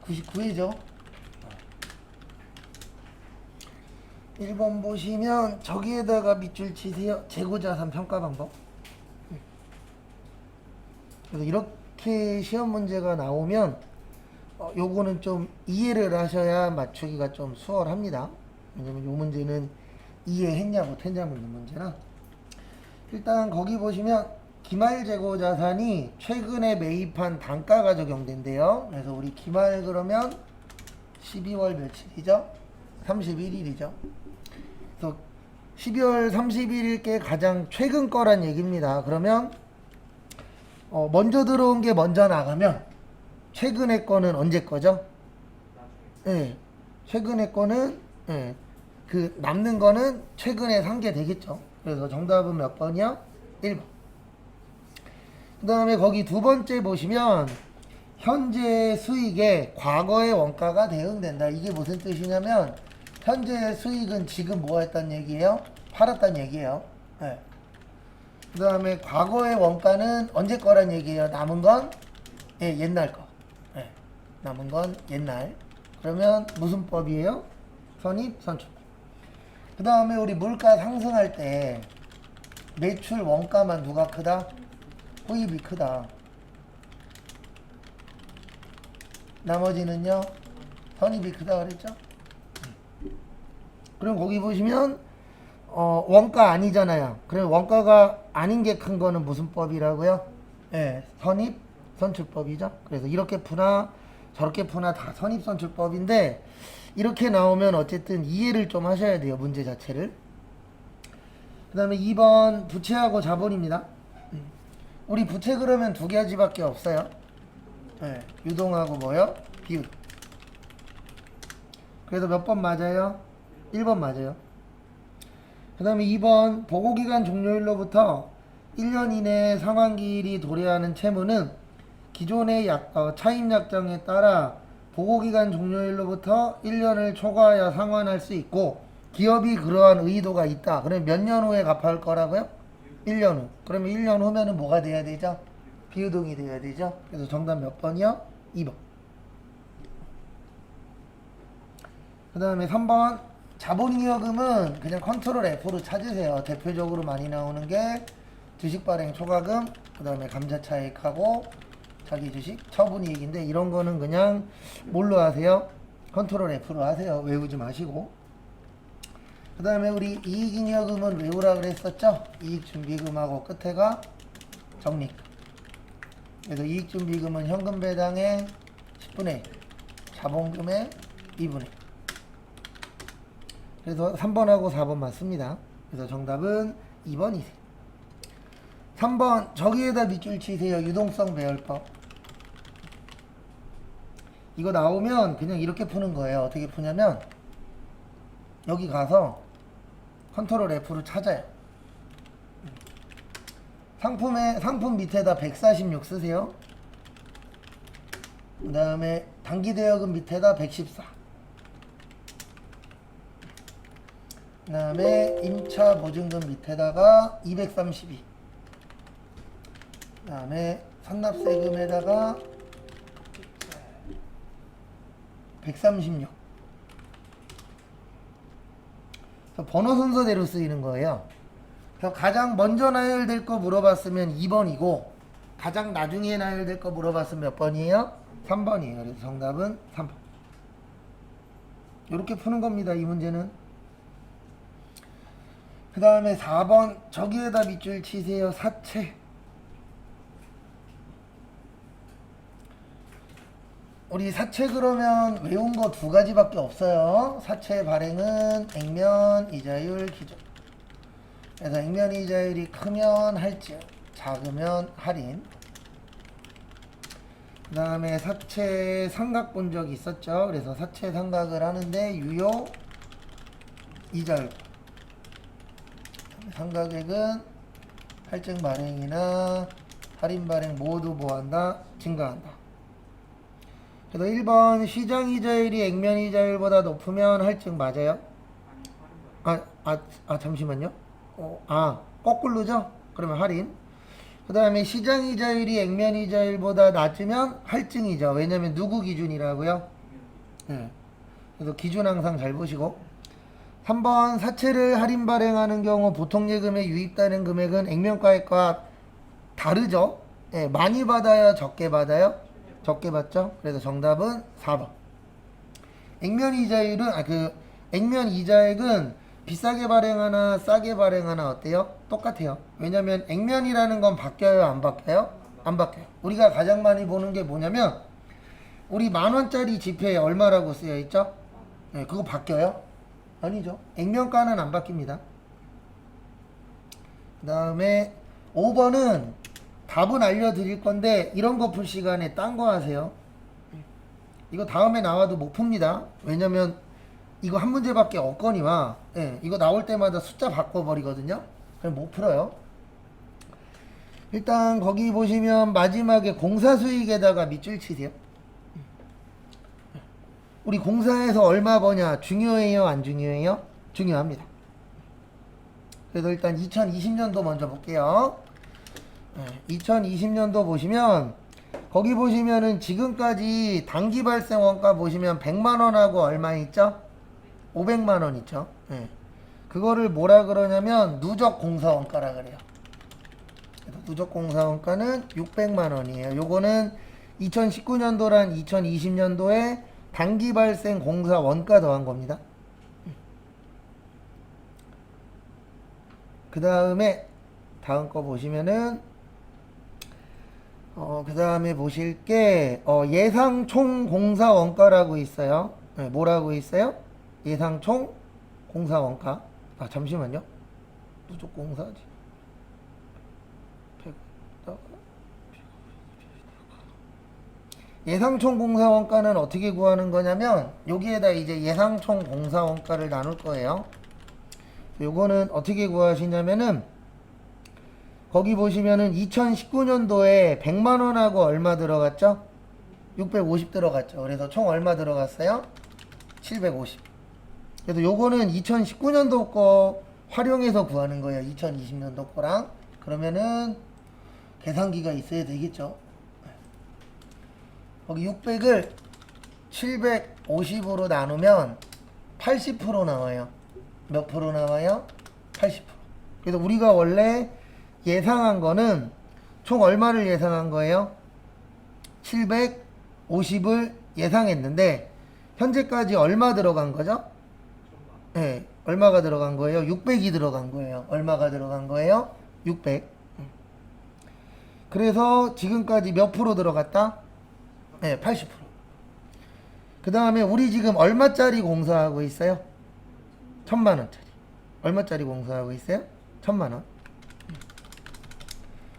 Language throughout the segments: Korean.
99회죠. 1번 보시면 저기에다가 밑줄 치세요. 재고자산 평가 방법. 그래서 이렇게 시험 문제가 나오면 요거는 좀 이해를 하셔야 맞추기가 좀 수월합니다. 왜냐면 요 문제는 이해했냐 못했냐 묻는 문제라. 일단 거기 보시면 기말 재고자산이 최근에 매입한 단가가 적용된대요. 그래서 우리 기말 그러면 12월 며칠이죠? 31일이죠. 그래서 12월 31일께 가장 최근 거란 얘기입니다. 그러면 먼저 들어온 게 먼저 나가면 최근의 거는 언제 거죠? 네. 최근의 거는 그 남는 거는 최근에 산 게 되겠죠. 그래서 정답은 몇 번이요? 1번. 그 다음에 거기 두 번째 보시면 현재 수익에 과거의 원가가 대응된다. 이게 무슨 뜻이냐면 현재 수익은 지금 뭐 했단 얘기예요? 팔았단 얘기예요. 네. 그 다음에 과거의 원가는 언제 거란 얘기예요? 남은 건 옛날 거. 네. 남은 건 옛날. 그러면 무슨 법이에요? 선입, 선출. 그 다음에 우리 물가 상승할 때 매출 원가만 누가 크다? 후입이 크다. 나머지는요? 선입이 크다 그랬죠? 그럼 거기 보시면 원가 아니잖아요. 그럼 원가가 아닌 게 큰 거는 무슨 법이라고요? 선입, 선출법이죠. 그래서 이렇게 푸나 저렇게 푸나 다 선입, 선출법인데 이렇게 나오면 어쨌든 이해를 좀 하셔야 돼요. 문제 자체를. 그 다음에 2번 부채하고 자본입니다. 우리 부채 그러면 두 가지밖에 없어요. 유동하고 뭐요? 비유동. 그래서 몇 번 맞아요? 1번 맞아요. 그 다음에 2번 보고기간 종료일로부터 1년 이내에 상환기일이 도래하는 채무는 기존의 차입 약정에 따라 보고기간 종료일로부터 1년을 초과하여 상환할 수 있고 기업이 그러한 의도가 있다. 그러면 몇 년 후에 갚아할 거라고요? 1년 후. 그러면 1년 후면은 뭐가 돼야 되죠? 비유동이 돼야 되죠. 그래서 정답 몇 번이요? 2번. 그 다음에 3번 자본잉여금은 그냥 컨트롤 F로 찾으세요. 대표적으로 많이 나오는 게 주식 발행 초과금, 그 다음에 감자 차익하고 자기 주식 처분이익인데 이런 거는 그냥 뭘로 하세요? 컨트롤 F로 하세요. 외우지 마시고. 그 다음에 우리 이익잉여금은 외우라 그랬었죠? 이익준비금하고 끝에가 적립금. 그래서 이익준비금은 현금 배당의 10분의 1, 자본금의 2분의 1. 그래서 3번하고 4번 맞습니다. 그래서 정답은 2번이세요. 3번 저기에다 밑줄 치세요. 유동성 배열법. 이거 나오면 그냥 이렇게 푸는 거예요. 어떻게 푸냐면 여기 가서 컨트롤 F로 찾아요. 상품 밑에다 146 쓰세요. 그 다음에 단기대여금 밑에다 114. 그 다음에 임차 보증금 밑에다가 232. 그 다음에 선납세금에다가 136. 그래서 번호 순서대로 쓰이는 거예요. 그래서 가장 먼저 나열될 거 물어봤으면 2번이고 가장 나중에 나열될 거 물어봤으면 몇 번이에요? 3번이에요. 그래서 정답은 3번. 이렇게 푸는 겁니다. 이 문제는. 그 다음에 4번 저기에다 밑줄 치세요. 사채. 우리 사채 그러면 외운 거 두 가지밖에 없어요. 사채 발행은 액면, 이자율, 기준. 그래서 액면 이자율이 크면 할증, 작으면 할인. 그 다음에 사채 상각 본 적 있었죠. 그래서 사채 상각을 하는데 유효, 이자율. 상각액은 할증 발행이나 할인 발행 모두 뭐한다? 증가한다. 그래서 1번 시장 이자율이 액면 이자율보다 높으면 할증 맞아요? 잠시만요. 거꾸로죠? 그러면 할인. 그 다음에 시장이자율이 액면이자율보다 낮으면 할증이죠. 왜냐면 누구 기준이라고요? 네. 그래서 기준 항상 잘 보시고. 3번 사채를 할인 발행하는 경우 보통 예금에 유입되는 금액은 액면가액과 다르죠. 네. 많이 받아요? 적게 받아요? 적게 받죠. 그래서 정답은 4번. 액면 이자액은 비싸게 발행하나 싸게 발행하나 어때요? 똑같아요. 왜냐면 액면이라는 건 바뀌어요? 안 바뀌어요? 안 바뀌어요. 우리가 가장 많이 보는 게 뭐냐면 우리 10,000원짜리 지폐에 얼마라고 쓰여 있죠? 네, 그거 바뀌어요? 아니죠. 액면가는 안 바뀝니다. 그 다음에 5번은 답은 알려드릴 건데 이런 거 풀 시간에 딴 거 하세요. 이거 다음에 나와도 못 풉니다. 왜냐면 이거 한 문제밖에 없거니와 이거 나올 때마다 숫자 바꿔버리거든요. 그럼 못 풀어요. 일단 거기 보시면 마지막에 공사수익에다가 밑줄 치세요. 우리 공사에서 얼마 버냐 중요해요? 안 중요해요? 중요합니다. 그래서 일단 2020년도 먼저 볼게요. 2020년도 보시면 거기 보시면은 지금까지 단기 발생 원가 보시면 100만원하고 얼마 있죠? 500만원 있죠? 그거를 뭐라 그러냐면 누적 공사 원가라 그래요. 누적 공사 원가는 600만원이에요. 요거는 2019년도랑 2020년도에 단기 발생 공사 원가 더한 겁니다. 그 다음에 다음 거 보시면은 그 다음에 보실 게 예상 총 공사 원가라고 있어요. 뭐라고 있어요? 예상 총 공사 원가. 아 잠시만요. 누적 공사지. 예상 총 공사 원가는 어떻게 구하는 거냐면 여기에다 이제 예상 총 공사 원가를 나눌 거예요. 요거는 어떻게 구하시냐면은 거기 보시면은 2019년도에 100만원하고 얼마 들어갔죠? 650 들어갔죠. 그래서 총 얼마 들어갔어요? 750. 그래서 요거는 2019년도 거 활용해서 구하는 거예요. 2020년도 거랑. 그러면은 계산기가 있어야 되겠죠. 거기 600을 750으로 나누면 80% 나와요. 몇 프로 나와요? 80%. 그래서 우리가 원래 예상한 거는 총 얼마를 예상한 거예요? 750을 예상했는데 현재까지 얼마 들어간 거죠? 네, 얼마가 들어간 거예요? 600이 들어간 거예요. 얼마가 들어간 거예요? 600. 그래서 지금까지 몇 프로 들어갔다? 네, 80%. 그 다음에 우리 지금 얼마짜리 공사하고 있어요? 1,000만원짜리. 얼마짜리 공사하고 있어요? 1,000만원.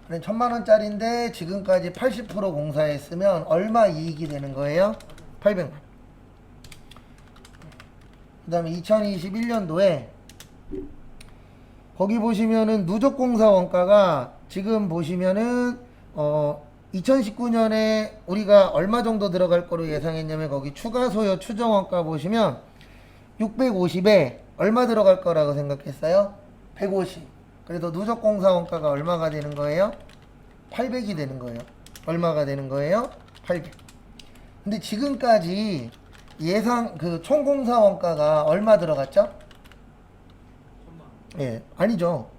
1,000만원짜리인데 지금까지 80% 공사했으면 얼마 이익이 되는 거예요? 800만원. 그 다음에 2021년도에 거기 보시면은 누적 공사 원가가 지금 보시면은 2019년에 우리가 얼마 정도 들어갈 거로 예상했냐면 거기 추가 소요 추정 원가 보시면 650에 얼마 들어갈 거라고 생각했어요? 150. 그래서 누적 공사 원가가 얼마가 되는 거예요? 800이 되는 거예요. 얼마가 되는 거예요? 800. 근데 지금까지 예상 그 총 공사 원가가 얼마 들어갔죠? 예, 아니죠.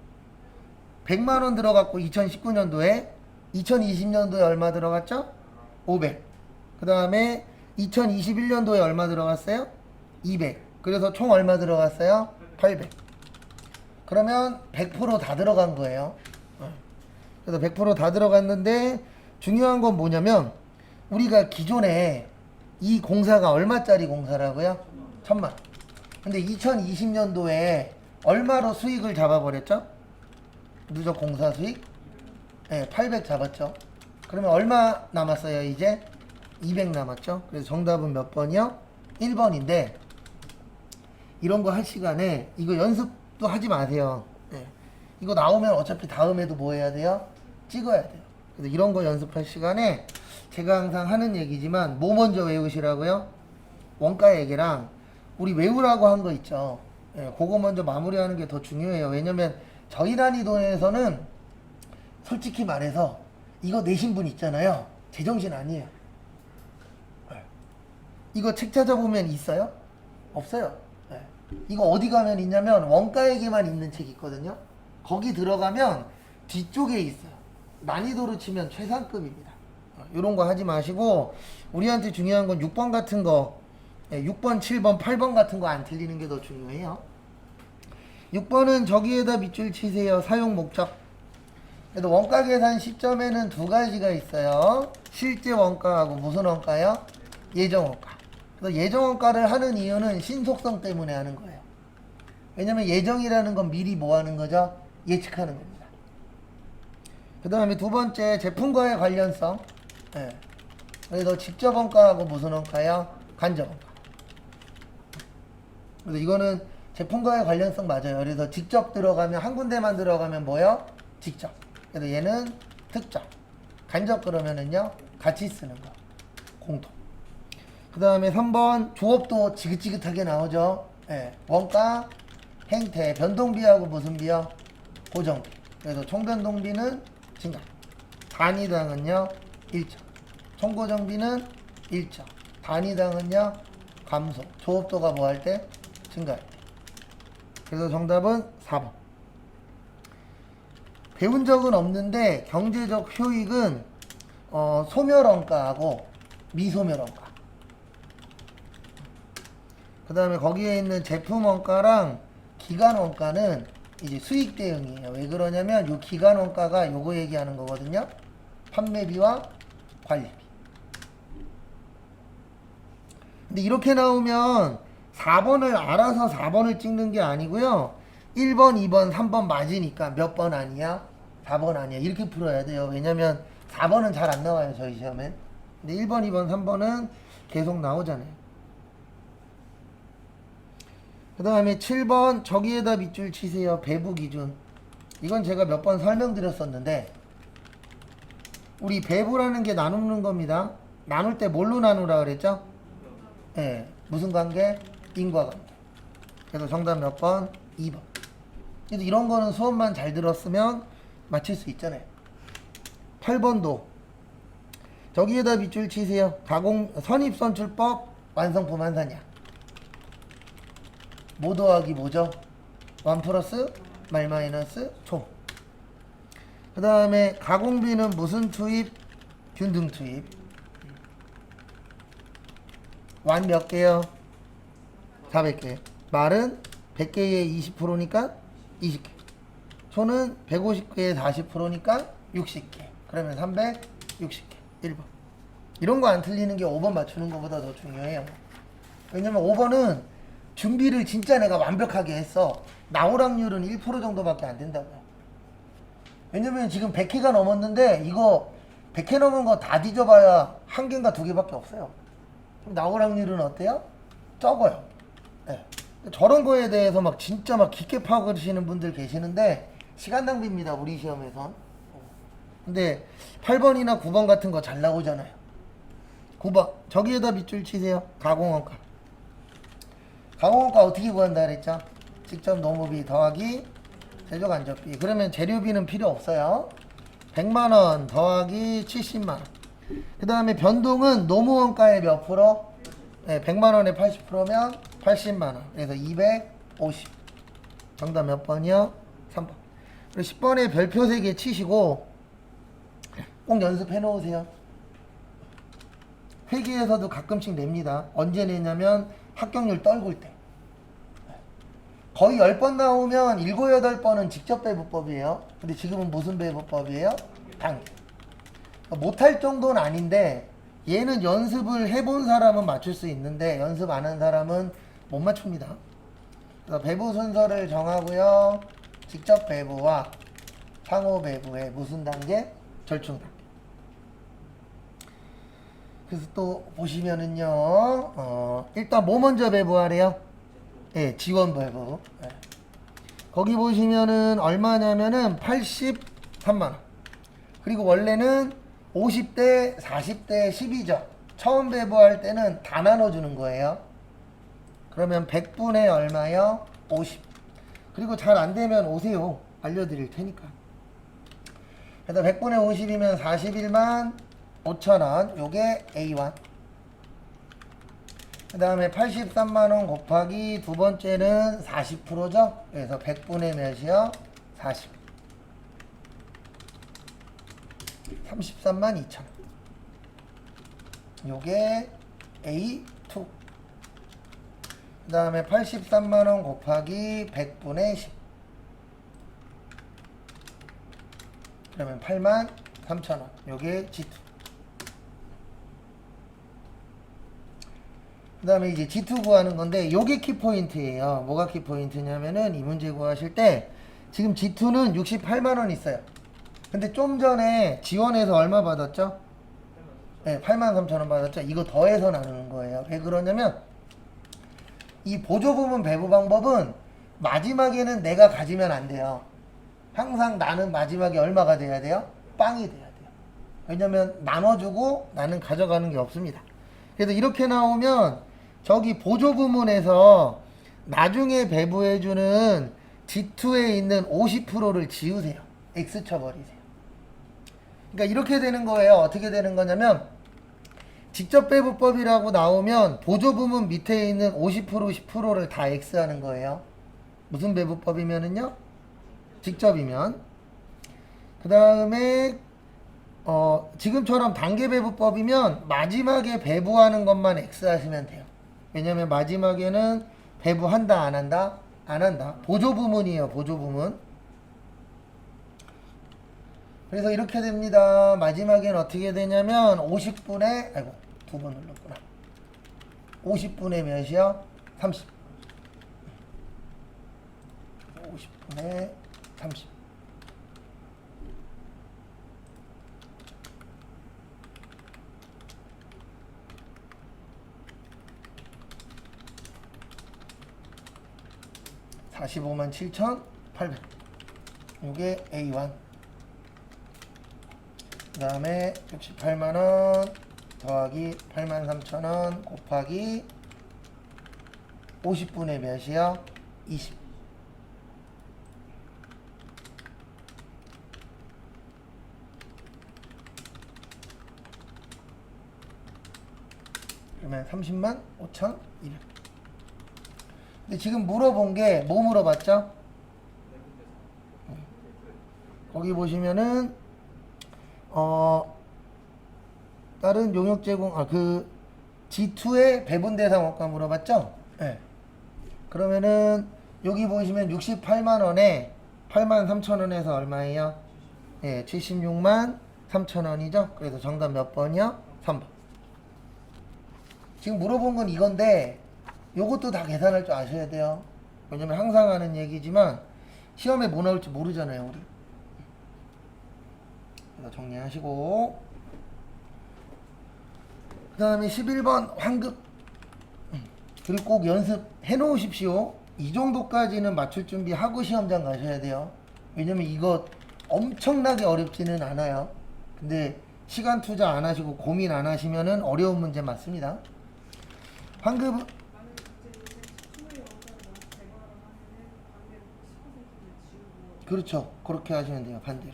100만 원 들어갔고 2019년도에 2020년도에 얼마 들어갔죠? 500. 그 다음에 2021년도에 얼마 들어갔어요? 200. 그래서 총 얼마 들어갔어요? 800. 그러면 100% 다 들어간 거예요. 그래서 100% 다 들어갔는데 중요한 건 뭐냐면 우리가 기존에 이 공사가 얼마짜리 공사라고요? 1,000만. 근데 2020년도에 얼마로 수익을 잡아버렸죠? 누적 공사 수익? 네, 800 잡았죠. 그러면 얼마 남았어요 이제? 200 남았죠. 그래서 정답은 몇 번이요? 1번인데 이런 거 할 시간에 이거 연습도 하지 마세요. 네. 이거 나오면 어차피 다음에도 뭐 해야 돼요? 찍어야 돼요. 그래서 이런 거 연습할 시간에 제가 항상 하는 얘기지만 뭐 먼저 외우시라고요? 원가 얘기랑 우리 외우라고 한 거 있죠. 예, 그거 먼저 마무리하는 게 더 중요해요. 왜냐면 저희 난이도에서는 솔직히 말해서 이거 내신 분 있잖아요. 제정신 아니에요. 네. 이거 책 찾아보면 있어요? 없어요. 네. 이거 어디 가면 있냐면 원가에게만 있는 책이 있거든요. 거기 들어가면 뒤쪽에 있어요. 난이도로 치면 최상급입니다. 이런 거 하지 마시고 우리한테 중요한 건 6번 같은 거 6번, 7번, 8번 같은 거 안 틀리는 게 더 중요해요. 6번은 저기에다 밑줄 치세요. 사용 목적. 그래도 원가 계산 시점에는 두 가지가 있어요. 실제 원가하고 무슨 원가요? 예정 원가. 그래서 예정 원가를 하는 이유는 신속성 때문에 하는 거예요. 왜냐면 예정이라는 건 미리 뭐 하는 거죠? 예측하는 겁니다. 그 다음에 두 번째 제품과의 관련성. 네. 그래서 직접 원가하고 무슨 원가요? 간접 원가. 그래서 이거는 제품과의 관련성 맞아요. 그래서 직접 들어가면 한 군데만 들어가면 뭐요? 직접. 그래서 얘는 특정. 간접 그러면은요 같이 쓰는 거. 공통. 그 다음에 3번 조업도 지긋지긋하게 나오죠. 네. 원가, 행태, 변동비하고 무슨 비요? 고정비. 그래서 총변동비는 증가. 단위당은요 1점. 총고정비는 1점. 단위당은요 감소. 조업도가 뭐 할 때? 증가할 때. 그래서 정답은 4번. 배운 적은 없는데 경제적 효익은 소멸원가하고 미소멸원가. 그 다음에 거기에 있는 제품원가랑 기간원가는 이제 수익 대응이에요. 왜 그러냐면 요 기간원가가 요거 얘기하는 거거든요. 판매비와 관리비. 근데 이렇게 나오면 4번을 알아서 4번을 찍는 게 아니고요. 1번, 2번, 3번 맞으니까 몇 번 아니야? 4번 아니야. 이렇게 풀어야 돼요. 왜냐면 4번은 잘 안 나와요. 저희 시험엔. 근데 1번, 2번, 3번은 계속 나오잖아요. 그 다음에 7번 저기에다 밑줄 치세요. 배부 기준. 이건 제가 몇 번 설명드렸었는데 우리 배부라는 게 나누는 겁니다. 나눌 때 뭘로 나누라 그랬죠? 네. 무슨 관계? 인과관계. 그래서 정답 몇 번? 2번. 그래서 이런 거는 수업만 잘 들었으면 맞힐 수 있잖아요. 8번도 저기에다 밑줄 치세요. 선입선출법 완성품 한산량. 뭐 더하기 뭐죠? 1 플러스 말 마이너스 총. 그 다음에 가공비는 무슨 투입? 균등 투입. 완 몇 개요? 400개. 말은 100개에 20%니까 20개. 초는 150개에 40%니까 60개. 그러면 360개. 1번. 이런 거 안 틀리는 게 5번 맞추는 것보다 더 중요해요. 왜냐면 5번은 준비를 진짜 내가 완벽하게 했어. 나올 확률은 1% 정도밖에 안 된다고요. 왜냐면 지금 100회가 넘었는데 이거 100회 넘은 거 다 뒤져봐야 한 개인가 두 개밖에 없어요. 그럼 나올 확률은 어때요? 적어요. 네. 저런 거에 대해서 막 진짜 막 깊게 파고드시는 분들 계시는데 시간 낭비입니다. 우리 시험에선. 근데 8번이나 9번 같은 거 잘 나오잖아요. 9번 저기에다 밑줄 치세요. 가공원가. 가공원가 어떻게 구한다 그랬죠? 직접 노무비 더하기 제조 간접비. 그러면 재료비는 필요 없어요. 100만원 더하기 70만원. 그 다음에 변동은 노무원가의 몇 프로? 네, 100만원에 80%면 80만원. 그래서 250. 정답 몇 번이요? 3번. 그리고 10번에 별표 3개 치시고 꼭 연습해 놓으세요. 회계에서도 가끔씩 냅니다. 언제 내냐면 합격률 떨굴 때. 거의 10번 나오면 7, 8번은 직접 배부법이에요. 근데 지금은 무슨 배부법이에요? 단계. 못할 정도는 아닌데 얘는 연습을 해본 사람은 맞출 수 있는데 연습 안 한 사람은 못 맞춥니다. 그래서 배부 순서를 정하고요. 직접 배부와 상호 배부의 무슨 단계? 절충 단계. 그래서 또 보시면은요. 일단 뭐 먼저 배부하래요? 예, 지원 배부. 예. 거기 보시면은 얼마냐면은 83만원. 그리고 원래는 50대, 40대, 12죠. 처음 배부할 때는 다 나눠주는 거예요. 그러면 100분의 얼마요? 50. 그리고 잘 안되면 오세요. 알려드릴 테니까. 그래서 100분의 50이면 41만 5천원. 요게 A1. 그 다음에 83만원 곱하기 두 번째는 40%죠. 그래서 100분의 몇이요? 40. 33만 2천원. 요게 A2. 그 다음에 83만원 곱하기 100분의 10. 그러면 8만 3천원. 요게 G2. 그 다음에 이제 G2 구하는 건데, 요게 키포인트예요. 뭐가 키포인트냐면은, 이 문제 구하실 때, 지금 G2는 68만원 있어요. 근데 좀 전에 지원해서 얼마 받았죠? 네, 83,000원 받았죠? 이거 더해서 나누는 거예요. 왜 그러냐면, 이 보조부문 배분 방법은 마지막에는 내가 가지면 안 돼요. 항상 나는 마지막에 얼마가 돼야 돼요? 빵이 돼야 돼요. 왜냐면 나눠주고 나는 가져가는 게 없습니다. 그래서 이렇게 나오면 저기 보조부문에서 나중에 배부해주는 G2에 있는 50%를 지우세요. X 쳐버리세요. 그러니까 이렇게 되는 거예요. 어떻게 되는 거냐면 직접 배부법이라고 나오면 보조부문 밑에 있는 50% 10%를 다 X 하는 거예요. 무슨 배부법이면은요? 직접이면. 그 다음에 지금처럼 단계 배부법이면 마지막에 배부하는 것만 X 하시면 돼요. 왜냐면 마지막에는 배부한다 안 한다? 안 한다. 보조부문이에요. 보조부문. 그래서 이렇게 됩니다. 마지막엔 어떻게 되냐면 50분의 아이고 두 번 눌렀구나. 50분의 몇이요? 30. 50분의 30. (45만 7,800) 요게 A1. 그 다음에 68만원 더하기 83,000원 곱하기 50분의 몇이요? 20. 그러면 30만 5,200. 근데 지금 물어본 게 뭐 물어봤죠? 거기 보시면은 다른 용역 제공 그 G2의 배분 대상 원가 물어봤죠? 네. 그러면은 여기 보시면 68만 원에 8만 3천 원에서 얼마예요? 예, 76만 3천 원이죠? 그래서 정답 몇 번이요? 3번. 지금 물어본 건 이건데 요것도 다 계산할 줄 아셔야 돼요. 왜냐면 항상 하는 얘기지만 시험에 뭐 나올지 모르잖아요, 우리. 그래서 정리하시고 그 다음에 11번 환급. 그리고 꼭 연습해 놓으십시오. 이 정도까지는 맞출 준비하고 시험장 가셔야 돼요. 왜냐면 이거 엄청나게 어렵지는 않아요. 근데 시간 투자 안 하시고 고민 안 하시면은 어려운 문제 맞습니다. 환급. 그렇죠. 그렇게 하시면 돼요. 반대로.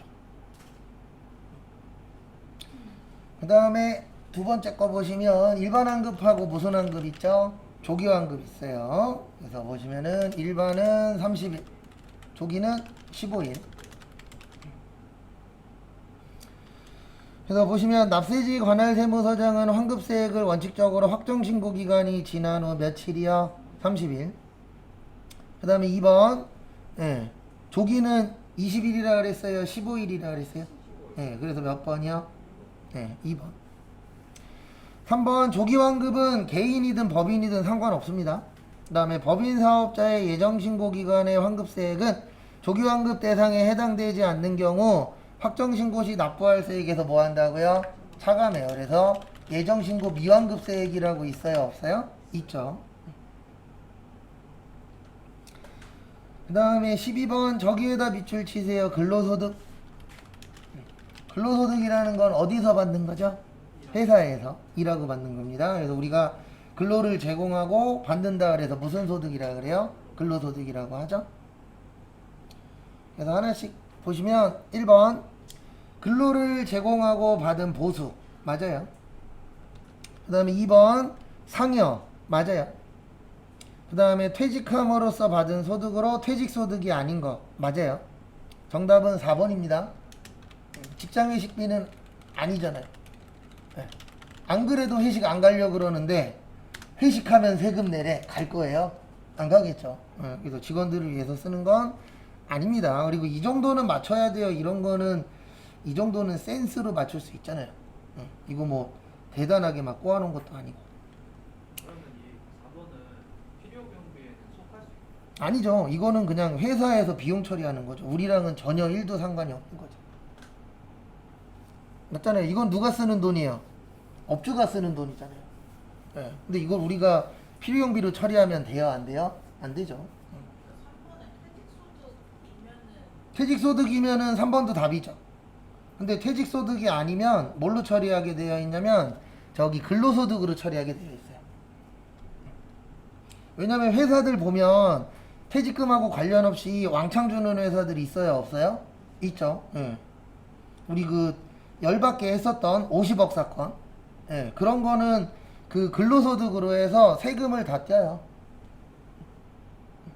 그 다음에 두 번째 거 보시면 일반 환급하고 무슨 환급 있죠? 조기 환급 있어요. 그래서 보시면은 일반은 30일, 조기는 15일. 그래서 보시면 납세지 관할 세무서장은 환급세액을 원칙적으로 확정 신고 기간이 지난 후 며칠이요? 30일. 그 다음에 2번, 예, 조기는 20일이라 그랬어요? 15일이라 그랬어요? 예, 그래서 몇 번이요? 예, 2번. 3번 조기환급은 개인이든 법인이든 상관없습니다. 그 다음에 법인 사업자의 예정신고기간의 환급세액은 조기환급 대상에 해당되지 않는 경우 확정신고 시 납부할 세액에서 뭐 한다고요? 차감해요. 그래서 예정신고 미환급세액이라고 있어요? 없어요? 있죠. 그 다음에 12번 저기에다 밑줄 치세요. 근로소득. 근로소득이라는 건 어디서 받는 거죠? 회사에서 일하고 받는 겁니다. 그래서 우리가 근로를 제공하고 받는다 그래서 무슨 소득이라 그래요? 근로소득이라고 하죠. 그래서 하나씩 보시면 1번 근로를 제공하고 받은 보수 맞아요. 그 다음에 2번 상여 맞아요. 그 다음에 퇴직함으로써 받은 소득으로 퇴직소득이 아닌 거 맞아요. 정답은 4번입니다. 직장회식비는 아니잖아요. 네. 안 그래도 회식 안 가려고 그러는데 회식하면 세금 내래 갈 거예요? 안 가겠죠. 네. 그래서 직원들을 위해서 쓰는 건 아닙니다. 그리고 이 정도는 맞춰야 돼요. 이런 거는 이 정도는 센스로 맞출 수 있잖아요. 네. 이거 뭐 대단하게 막 꼬아놓은 것도 아니고. 그러면 이 4번은 필요 경비에는 속할 수 있나요? 아니죠. 이거는 그냥 회사에서 비용 처리하는 거죠. 우리랑은 전혀 1도 상관이 없는 거죠. 맞잖아요. 이건 누가 쓰는 돈이에요? 업주가 쓰는 돈이잖아요. 네. 근데 이걸 우리가 필요 경비로 처리하면 돼요? 안 돼요? 안 되죠. 3번은 퇴직소득이면은 퇴직소득이면은 3번도 답이죠. 근데 퇴직소득이 아니면 뭘로 처리하게 되어 있냐면 저기 근로소득으로 처리하게 되어 있어요. 왜냐면 회사들 보면 퇴직금하고 관련 없이 왕창 주는 회사들이 있어요? 없어요? 있죠. 예. 우리 그 열받게 했었던 50억 사건. 예. 그런 거는 그 근로소득으로 해서 세금을 다 떼요.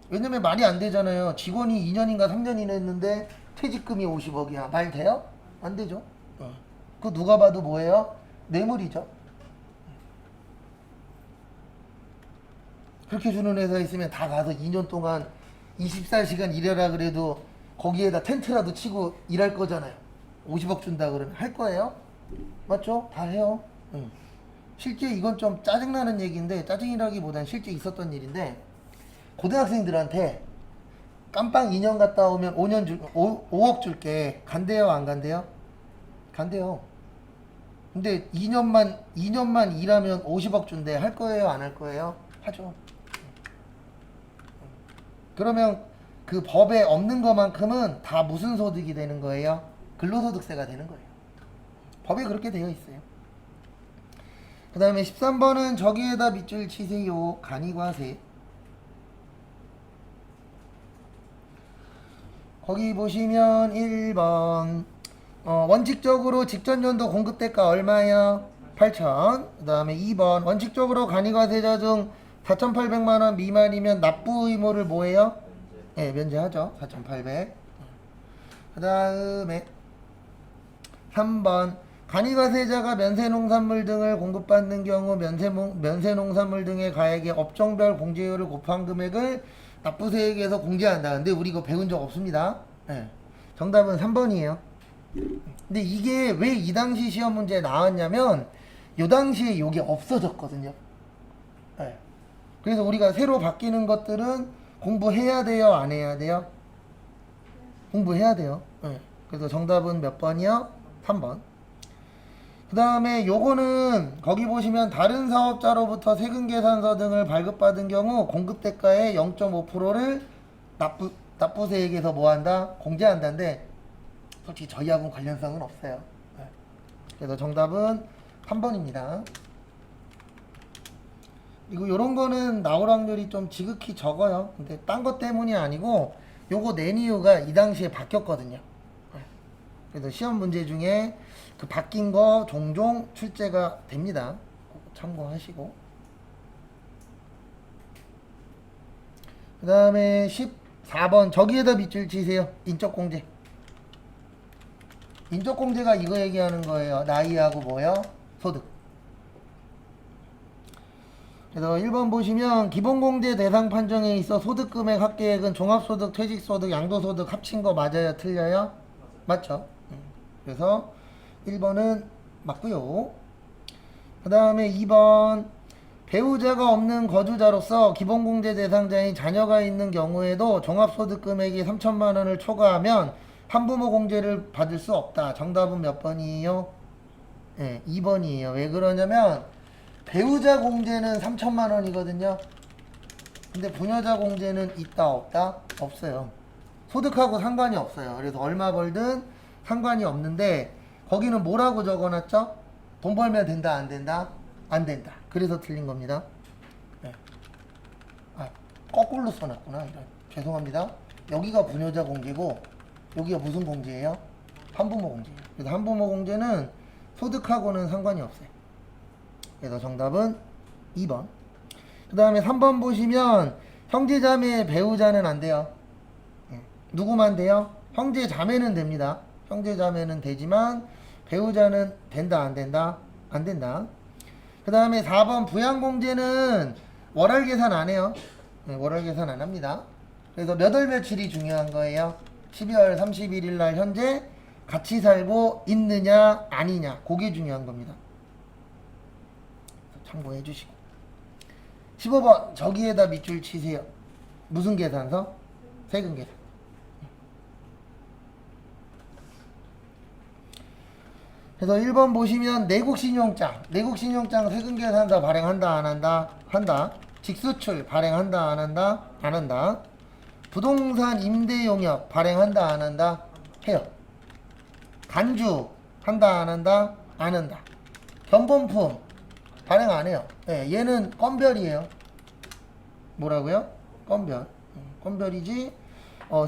왜냐면 말이 안 되잖아요. 직원이 2년인가 3년이나 했는데 퇴직금이 50억이야. 말 돼요? 안 되죠. 그거 누가 봐도 뭐예요? 뇌물이죠. 그렇게 주는 회사 있으면 다 가서 2년 동안 24시간 일해라 그래도 거기에다 텐트라도 치고 일할 거잖아요. 50억 준다 그러면 할 거예요? 맞죠? 다 해요. 응. 실제 이건 좀 짜증나는 얘기인데 짜증이라기보단 실제 있었던 일인데 고등학생들한테 깜빵 2년 갔다 오면 5억 줄게. 간대요? 안 간대요? 간대요. 근데 2년만 일하면 50억 준대. 할 거예요? 안 할 거예요? 하죠. 그러면 그 법에 없는 것만큼은 다 무슨 소득이 되는 거예요? 근로소득세가 되는 거예요. 법에 그렇게 되어 있어요. 그 다음에 13번은 저기에다 밑줄 치세요. 간이과세. 거기 보시면 1번 원칙적으로 직전연도 공급대가 얼마예요? 8천. 그 다음에 2번 원칙적으로 간이과세자 중 4,800만원 미만이면 납부 의무를 뭐해요? 네, 면제하죠. 4,800. 그 다음에 3번 간이과세자가 면세농산물 등을 공급받는 경우 면세농산물 등의 가액의 업종별 공제율을 곱한 금액을 납부세액에서 공제한다. 근데 우리 이거 배운 적 없습니다. 네. 정답은 3번이에요. 근데 이게 왜 이 당시 시험 문제에 나왔냐면 요 당시에 이게 없어졌거든요. 네. 그래서 우리가 새로 바뀌는 것들은 공부해야 돼요? 안 해야 돼요? 공부해야 돼요. 네. 그래서 정답은 몇 번이요? 3번. 그 다음에 요거는 거기 보시면 다른 사업자로부터 세금계산서 등을 발급받은 경우 공급대가의 0.5%를 납부세액에서 뭐한다? 공제한다는데 솔직히 저희하고는 관련성은 없어요. 네. 그래서 정답은 3번입니다. 그리고 요런 거는 나올 확률이 좀 지극히 적어요. 근데 딴 것 때문이 아니고 요거 낸 이유가 이 당시에 바뀌었거든요. 네. 그래서 시험 문제 중에 그 바뀐 거 종종 출제가 됩니다. 참고하시고. 그 다음에 14번 저기에다 밑줄 치세요. 인적공제. 인적공제가 이거 얘기하는 거예요. 나이하고 뭐요? 소득. 그래서 1번 보시면 기본공제 대상 판정에 있어 소득금액 합계액은 종합소득, 퇴직소득, 양도소득 합친 거 맞아요? 틀려요? 맞죠? 그래서 1번은 맞고요. 그 다음에 2번 배우자가 없는 거주자로서 기본공제 대상자인 자녀가 있는 경우에도 종합소득 금액이 3천만 원을 초과하면 한부모 공제를 받을 수 없다. 정답은 몇 번이에요? 네, 2번이에요. 왜 그러냐면 배우자 공제는 3천만 원이거든요. 근데 부녀자 공제는 있다 없다? 없어요. 소득하고 상관이 없어요. 그래서 얼마 벌든 상관이 없는데 거기는 뭐라고 적어놨죠? 돈 벌면 된다 안 된다? 안 된다. 그래서 틀린 겁니다. 네. 아, 거꾸로 써놨구나. 이런. 죄송합니다. 여기가 부녀자 공제고 여기가 무슨 공제예요? 한부모 공제예요. 그래서 한부모 공제는 소득하고는 상관이 없어요. 그래서 정답은 2번. 그 다음에 3번 보시면 형제자매 배우자는 안 돼요. 누구만 돼요? 형제자매는 됩니다. 형제자매는 되지만 배우자는 된다 안 된다? 안 된다. 그 다음에 4번 부양공제는 월할 계산 안 해요. 월할 계산 안 합니다. 그래서 몇 월 며칠이 중요한 거예요. 12월 31일 날 현재 같이 살고 있느냐 아니냐, 그게 중요한 겁니다. 참고해 주시고. 15번 저기에다 밑줄 치세요. 무슨 계산서? 세금 계산. 그래서 1번 보시면 내국신용장 세금 계산서 발행한다 안 한다? 한다. 직수출 발행한다 안 한다? 안 한다. 부동산 임대 용역 발행한다 안 한다? 해요. 간주 한다 안 한다? 안 한다. 견본품 발행 안 해요. 네, 얘는 건별이에요. 뭐라고요? 건별. 건별이지.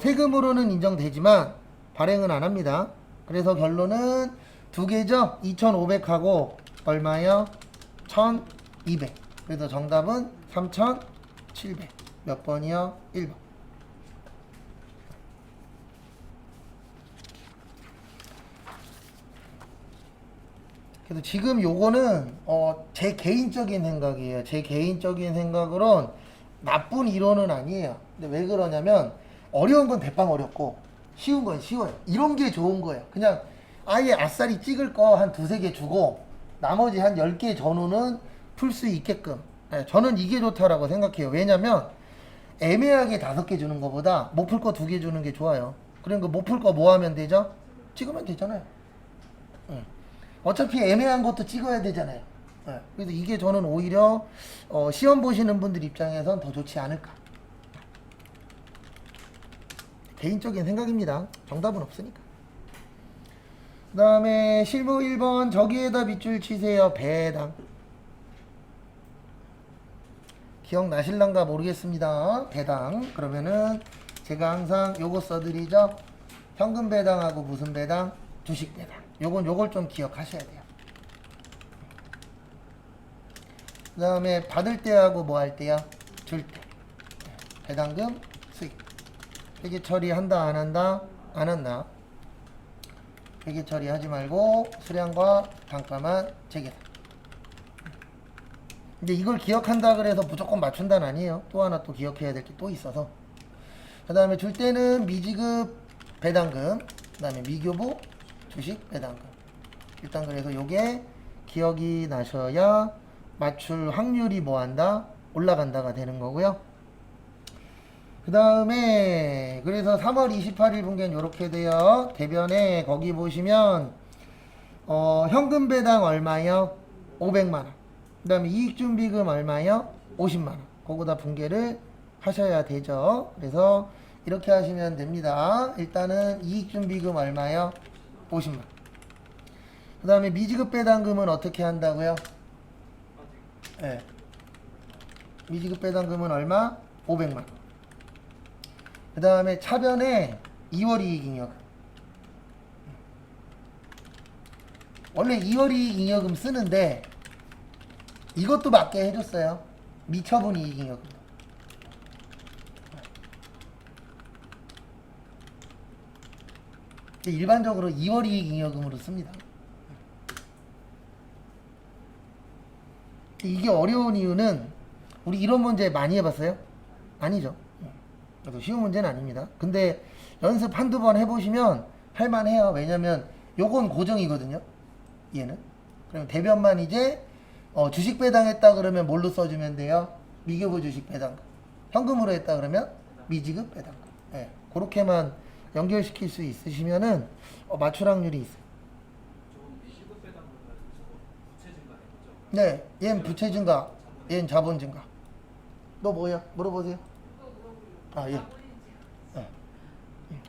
세금으로는 인정되지만 발행은 안 합니다. 그래서 결론은 두 개죠. 2,500하고 얼마요? 1,200. 그래서 정답은 3,700. 몇 번이요? 1번. 그래서 지금 요거는 제 개인적인 생각이에요. 제 개인적인 생각으론 나쁜 이론은 아니에요. 근데 왜 그러냐면 어려운 건 대빵 어렵고 쉬운 건 쉬워요. 이런 게 좋은 거예요. 그냥 아예 아싸리 찍을 거 한 두세 개 주고 나머지 한 10개 전후는 풀 수 있게끔. 저는 이게 좋다라고 생각해요. 왜냐면 애매하게 5개 주는 것보다 못 풀 거 2개 주는 게 좋아요. 그러니까 못 풀 거 뭐 하면 되죠? 찍으면 되잖아요. 어차피 애매한 것도 찍어야 되잖아요. 그래서 이게 저는 오히려 시험 보시는 분들 입장에선 더 좋지 않을까. 개인적인 생각입니다. 정답은 없으니까. 그 다음에 실무 1번 저기에다 밑줄 치세요. 배당. 기억나실란가 모르겠습니다. 배당. 그러면은 제가 항상 요거 써드리죠. 현금 배당하고 무슨 배당? 주식 배당. 요걸 좀 기억하셔야 돼요. 그 다음에 받을 때하고 뭐 할 때야? 줄 때. 배당금, 수익. 회계 처리한다 안 한다? 안 한다. 회계 처리하지 말고 수량과 단가만 재계산. 근데 이걸 기억한다 그래서 무조건 맞춘다는 아니에요. 또 하나 또 기억해야 될 게 또 있어서. 그 다음에 줄 때는 미지급 배당금, 그 다음에 미교부 주식 배당금. 일단 그래서 요게 기억이 나셔야 맞출 확률이 뭐 한다? 올라간다가 되는 거고요. 그 다음에 그래서 3월 28일 분기는 요렇게 돼요. 대변에 거기 보시면 현금 배당 얼마요? 500만원. 그 다음에 이익준비금 얼마요? 50만원. 그거다 분계를 하셔야 되죠. 그래서 이렇게 하시면 됩니다. 일단은 이익준비금 얼마요? 50만원. 그 다음에 미지급 배당금은 어떻게 한다고요? 네. 미지급 배당금은 얼마? 500만원. 그 다음에 차변에 2월 이익잉여금. 원래 2월 이익잉여금 쓰는데 이것도 맞게 해줬어요. 미처분 이익잉여금. 일반적으로 2월 이익잉여금으로 씁니다. 이게 어려운 이유는 우리 이런 문제 많이 해봤어요? 아니죠. 그래서 쉬운 문제는 아닙니다. 근데 연습 한두 번 해보시면 할만해요. 왜냐면 요건 고정이거든요. 얘는. 그럼 대변만 이제 주식 배당했다 그러면 뭘로 써주면 돼요? 미교부 주식 배당금. 현금으로 했다 그러면 미지급 배당금. 네. 그렇게만 연결시킬 수 있으시면은 맞출 확률이 있어요. 저건 미시급 배당금은 저거 부채 증가인 거죠? 네, 얘는 부채 증가, 얘는 자본 증가. 너 뭐야? 물어보세요. 아, 예. 네.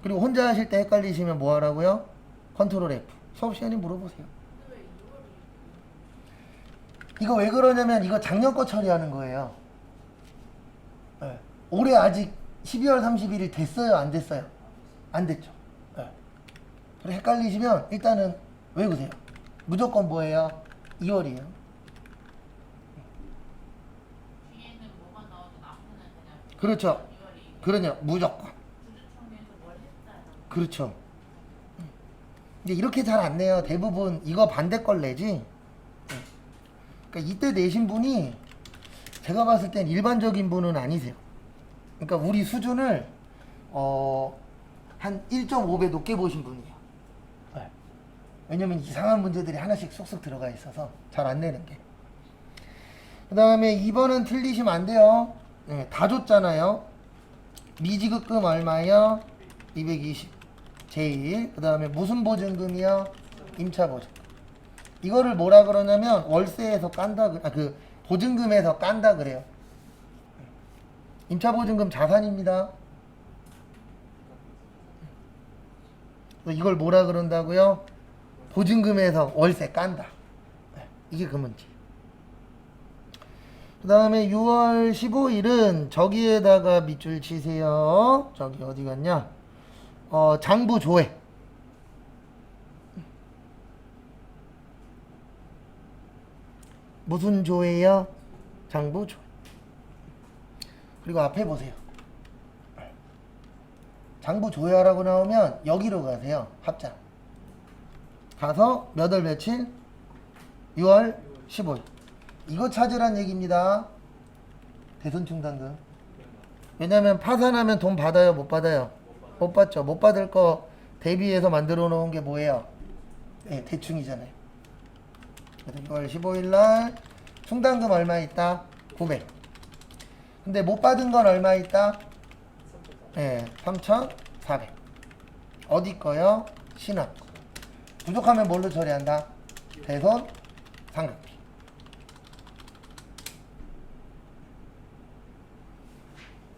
그리고 혼자 하실 때 헷갈리시면 뭐 하라고요? 컨트롤 F. 수업 시간에 물어보세요. 이거 왜 그러냐면 이거 작년 거 처리하는 거예요. 네. 올해 아직 12월 31일 됐어요? 안 됐어요? 안 됐죠. 네. 그래 헷갈리시면 일단은 외우세요. 무조건 뭐예요? 2월이에요. 뒤에는 뭐가 나오든 앞에는 그냥 그렇죠. 2월이 그러냐, 무조건. 주주총회에서 뭘 했어요. 그렇죠. 근데 이렇게 잘 안 내요. 대부분 이거 반대 걸 내지. 그러니까 이때 내신 분이 제가 봤을 땐 일반적인 분은 아니세요. 그러니까 우리 수준을 한 1.5배 높게 보신 분이에요. 네. 왜냐면 이상한 문제들이 하나씩 쏙쏙 들어가 있어서 잘 안 내는 게. 그 다음에 2번은 틀리시면 안 돼요. 네, 다 줬잖아요. 미지급금 얼마요? 220. 제1. 그 다음에 무슨 보증금이요? 임차보증금. 이거를 뭐라 그러냐면 월세에서 깐다, 그 보증금에서 깐다 그래요. 임차보증금 자산입니다. 이걸 뭐라 그런다고요? 보증금에서 월세 깐다. 이게 그 문제. 그 다음에 6월 15일은 저기에다가 밑줄 치세요. 저기 어디 갔냐? 장부 조회. 무슨 조회요? 장부 조회. 그리고 앞에 보세요. 장부 조회하라고 나오면 여기로 가세요. 합장. 가서 몇 월 며칠? 6월 15일. 이거 찾으란 얘기입니다. 대손충당금. 왜냐면 파산하면 돈 받아요? 못 받아요? 못 받죠. 못 받을 거 대비해서 만들어 놓은 게 뭐예요? 네, 대충이잖아요. 그래서 6월 15일 날 충당금 얼마 있다? 900. 근데 못 받은 건 얼마 있다? 네, 3,400. 어디 거요? 신합. 부족하면 뭘로 처리한다? 대손 상각비.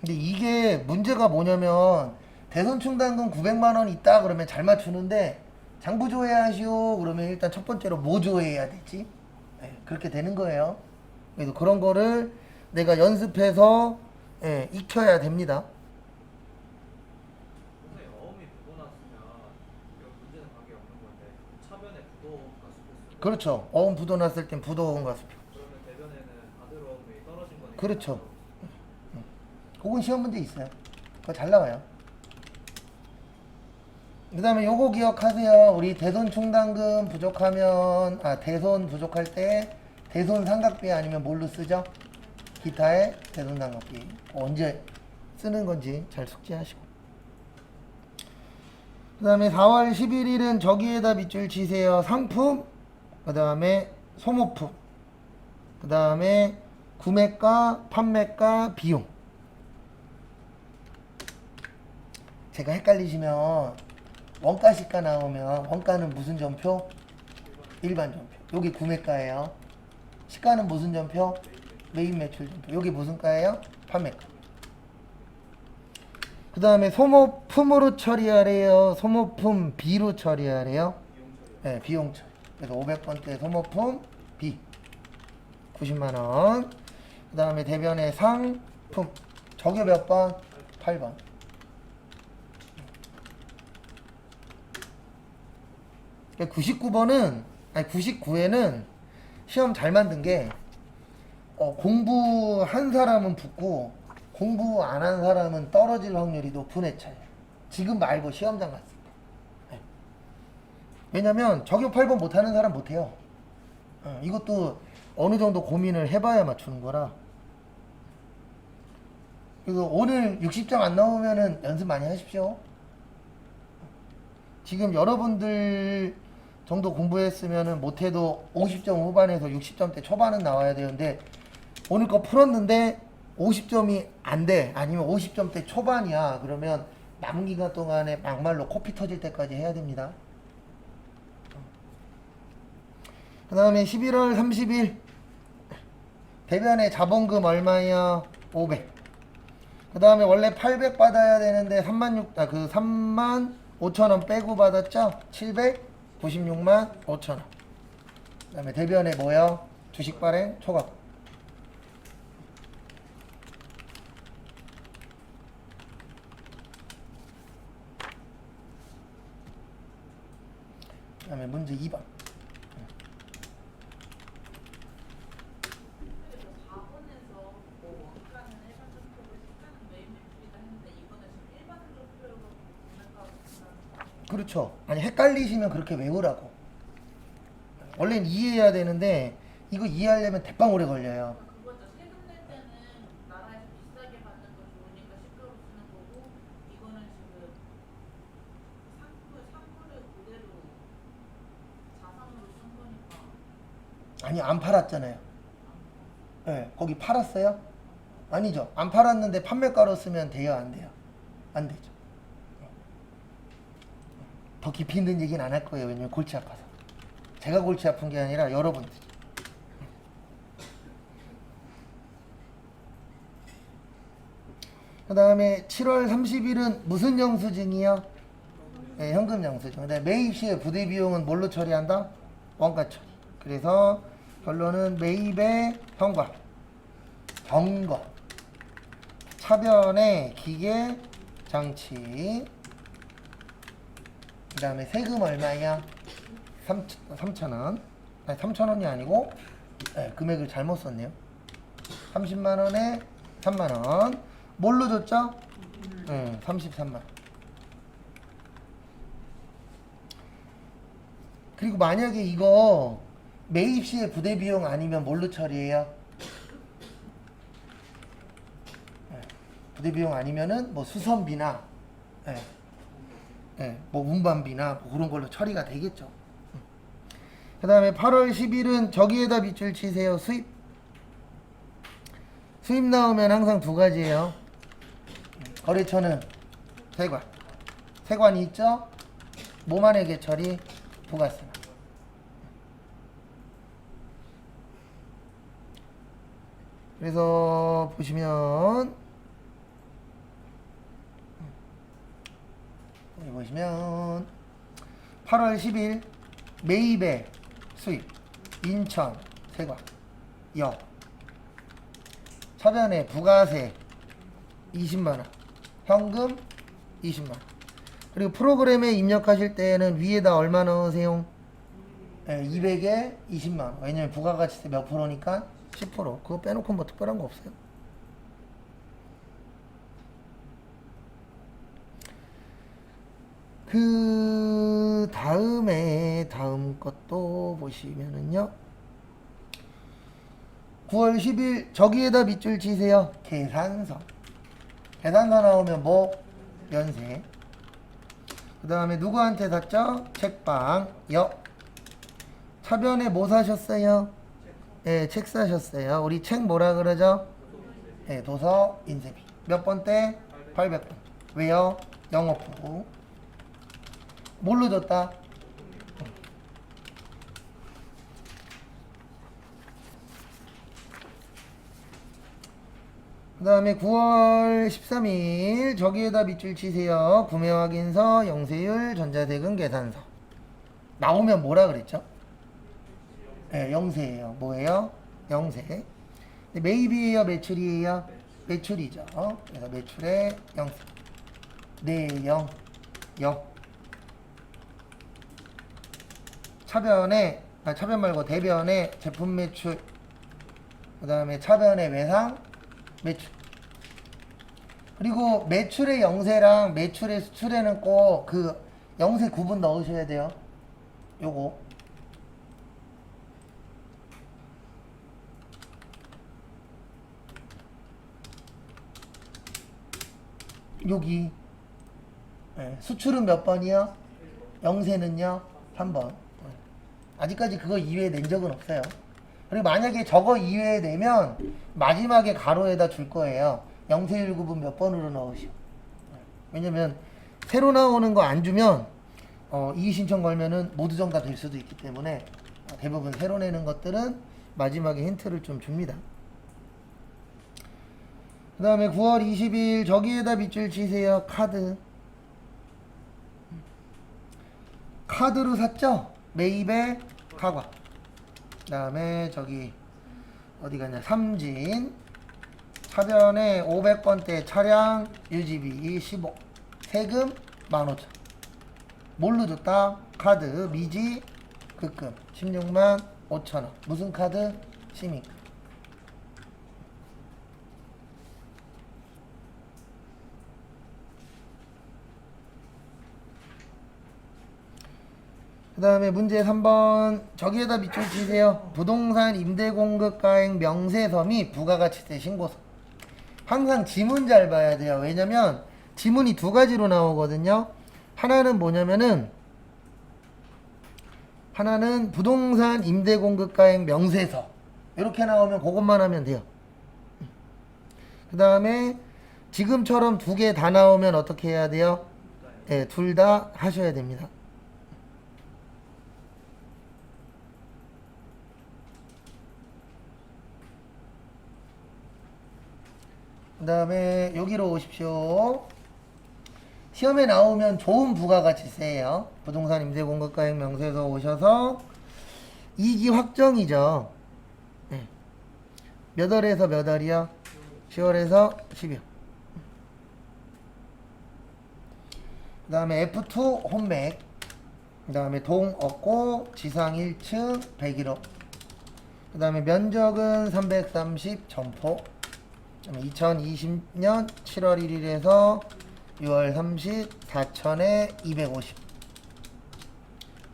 근데 이게 문제가 뭐냐면 대손 충당금 900만 원 있다 그러면 잘 맞추는데 장부 조회하시오 그러면 일단 첫 번째로 뭐 조회해야 되지? 네, 그렇게 되는 거예요. 그래서 그런 거를 내가 연습해서 익혀야 됩니다. 선생님 어음이 묻어났으면 이거 문제는 관계 없는 건데 차변에 부도가 수도 그렇죠. 어음 부도 났을 땐 부도어음 가수표. 그러면 대변에는 아들어음이 떨어진 거니까 그렇죠. 그건 시험 문제 있어요. 그거 잘 나와요. 그 다음에 요거 기억하세요. 우리 대손 충당금 부족하면, 대손 부족할 때 대손 상각비 아니면 뭘로 쓰죠? 기타의 대손 상각비. 언제 쓰는 건지 잘 숙지하시고. 그 다음에 4월 11일은 저기에다 밑줄 치세요. 상품, 그 다음에 소모품, 그 다음에 구매가, 판매가, 비용. 제가 헷갈리시면 원가 시가 나오면 원가는 무슨 전표? 일반 전표. 여기 구매가예요. 시가는 무슨 전표? 메인 매출 전표. 여기 무슨 가예요? 판매가. 그 다음에 소모품으로 처리하래요. 소모품 B로 처리하래요. 네, 비용 처리. 그래서 500번대 소모품 B 90만원. 그 다음에 대변의 상품. 저게 몇 번? 8번. 99번은, 아니 99에는 시험 잘 만든 게, 공부한 사람은 붙고, 공부 안 한 사람은 떨어질 확률이 높은 회차예요. 지금 말고 시험장 갔을 때. 네. 왜냐면 저격 8번 못하는 사람 못해요. 이것도 어느 정도 고민을 해봐야 맞추는 거라. 그래서 오늘 60점 안 나오면은 연습 많이 하십시오. 지금 여러분들 정도 공부했으면은 못해도 50점 후반에서 60점대 초반은 나와야 되는데 오늘 거 풀었는데 50점이 안 돼. 아니면 50점대 초반이야. 그러면 남은 기간 동안에 막말로 코피 터질 때까지 해야 됩니다. 그 다음에 11월 30일 대변의 자본금 얼마야? 500. 그 다음에 원래 800 받아야 되는데 3만 5천원 빼고 받았죠? 796만 5천원. 그 다음에 대변에 뭐요? 주식 발행 초과. 그다음에 문제 2번. 그래서 4번에서 뭐 원가는 일반 점표고 시가는 매일 매출이다 했는데 이번에 지금 일반 점표로 구매가 된다는 거. 그렇죠. 아니 헷갈리시면 그렇게 외우라고. 원래는 이해해야 되는데 이거 이해하려면 대빵 오래 걸려요. 그거죠. 세금 낼 때는 나라에서 비싸게 받는 거 좋으니까 시가로 쓰는 거고 이거는 지금 상품을 그대로 자산으로 쓴 거니까. 아니 안 팔았잖아요. 네, 거기 팔았어요? 아니죠. 안 팔았는데 판매가로 쓰면 돼요, 안 돼요? 안 되죠. 더 깊이 있는 얘기는 안 할 거예요. 왜냐면 골치 아파서. 제가 골치 아픈 게 아니라 여러분들이. 그 다음에 7월 30일은 무슨 영수증이요? 네, 현금 영수증. 근데 매입 시에 부대 비용은 뭘로 처리한다? 원가 처리. 그래서 결론은 매입의 현과, 경과, 차변의 기계, 장치. 그 다음에 세금 얼마야? 3,000원. 아니 3,000원이 아니고 네, 금액을 잘못 썼네요. 30만원에 3만원. 뭘로 줬죠? 33만원. 그리고 만약에 이거 매입 시에 부대 비용 아니면 뭘로 처리해요? 부대 비용 아니면은 뭐 수선비나 뭐 운반비나 뭐 그런 걸로 처리가 되겠죠. 그 다음에 8월 10일은 저기에다 밑줄 치세요. 수입. 수입 나오면 항상 두 가지예요. 거래처는 세관. 세관이 있죠? 뭐만에게 처리? 부가세. 그래서 보시면 여기 보시면 8월 10일 매입의 수입 인천 세관 역 차변에 부가세 20만원 현금 20만원 그리고 프로그램에 입력하실 때는 위에다 얼마 넣으세요? 200에 20만원 왜냐면 부가가치세 몇 프로니까 10% 그거 빼놓고 뭐 특별한 거 없어요. 그 다음에 다음 것도 보시면은요 9월 10일 저기에다 밑줄 치세요. 계산서. 계산서 나오면 뭐? 연세. 그 다음에 누구한테 샀죠? 책방 역. 차변에 뭐 사셨어요? 네, 책 사셨어요. 우리 책 뭐라 그러죠? 네, 도서 인쇄비. 몇 번 때? 800번. 왜요? 영어포. 뭘로 줬다? 그 다음에 9월 13일 저기에다 밑줄 치세요. 구매 확인서, 영세율, 전자세금 계산서. 나오면 뭐라 그랬죠? 네, 영세예요. 뭐예요? 영세. 매입이에요? 매출이에요? 매출이죠. 그래서 매출의 영세. 내영, 역. 차변에, 차변 말고 대변에 제품 매출. 그 다음에 차변의 외상 매출. 그리고 매출의 영세랑 매출의 수출에는 꼭 그 영세 구분 넣으셔야 돼요. 요거. 여기. 네, 수출은 몇 번이요? 영세는요? 3번. 아직까지 그거 이외에 낸 적은 없어요. 그리고 만약에 저거 이외에 내면 마지막에 가로에다 줄 거예요. 영세율 구분 몇 번으로 넣으시오. 왜냐면 새로 나오는 거 안 주면 이의 신청 걸면은 모두 정답 될 수도 있기 때문에 대부분 새로 내는 것들은 마지막에 힌트를 좀 줍니다. 그 다음에 9월 20일 저기에다 밑줄 치세요. 카드. 카드로 샀죠? 매입의 가과. 그 다음에 저기 어디 가냐 삼진 차변에 500번대 차량 유지비 15 세금 15,000 뭘로 줬다? 카드 미지 급금 16만 5천원. 무슨 카드? 시민. 그 다음에 문제 3번 저기에다 밑줄 치세요. 부동산 임대공급가액 명세서 및 부가가치세 신고서. 항상 지문 잘 봐야 돼요. 왜냐면 지문이 두 가지로 나오거든요. 하나는 뭐냐면은 하나는 부동산 임대공급가액 명세서 이렇게 나오면 그것만 하면 돼요. 그 다음에 지금처럼 두 개 다 나오면 어떻게 해야 돼요? 네, 둘 다 하셔야 됩니다. 그 다음에 여기로 오십시오. 시험에 나오면 좋은 부가가치세예요. 부동산 임대공급가액 명세서 오셔서 2기 확정이죠. 네. 몇 월에서 몇 월이요? 10월에서 12월. 그 다음에 F2 혼맥. 그 다음에 동 없고 지상 1층 101호. 그 다음에 면적은 330 점포. 2020년 7월 1일에서 6월 30 4천에 250.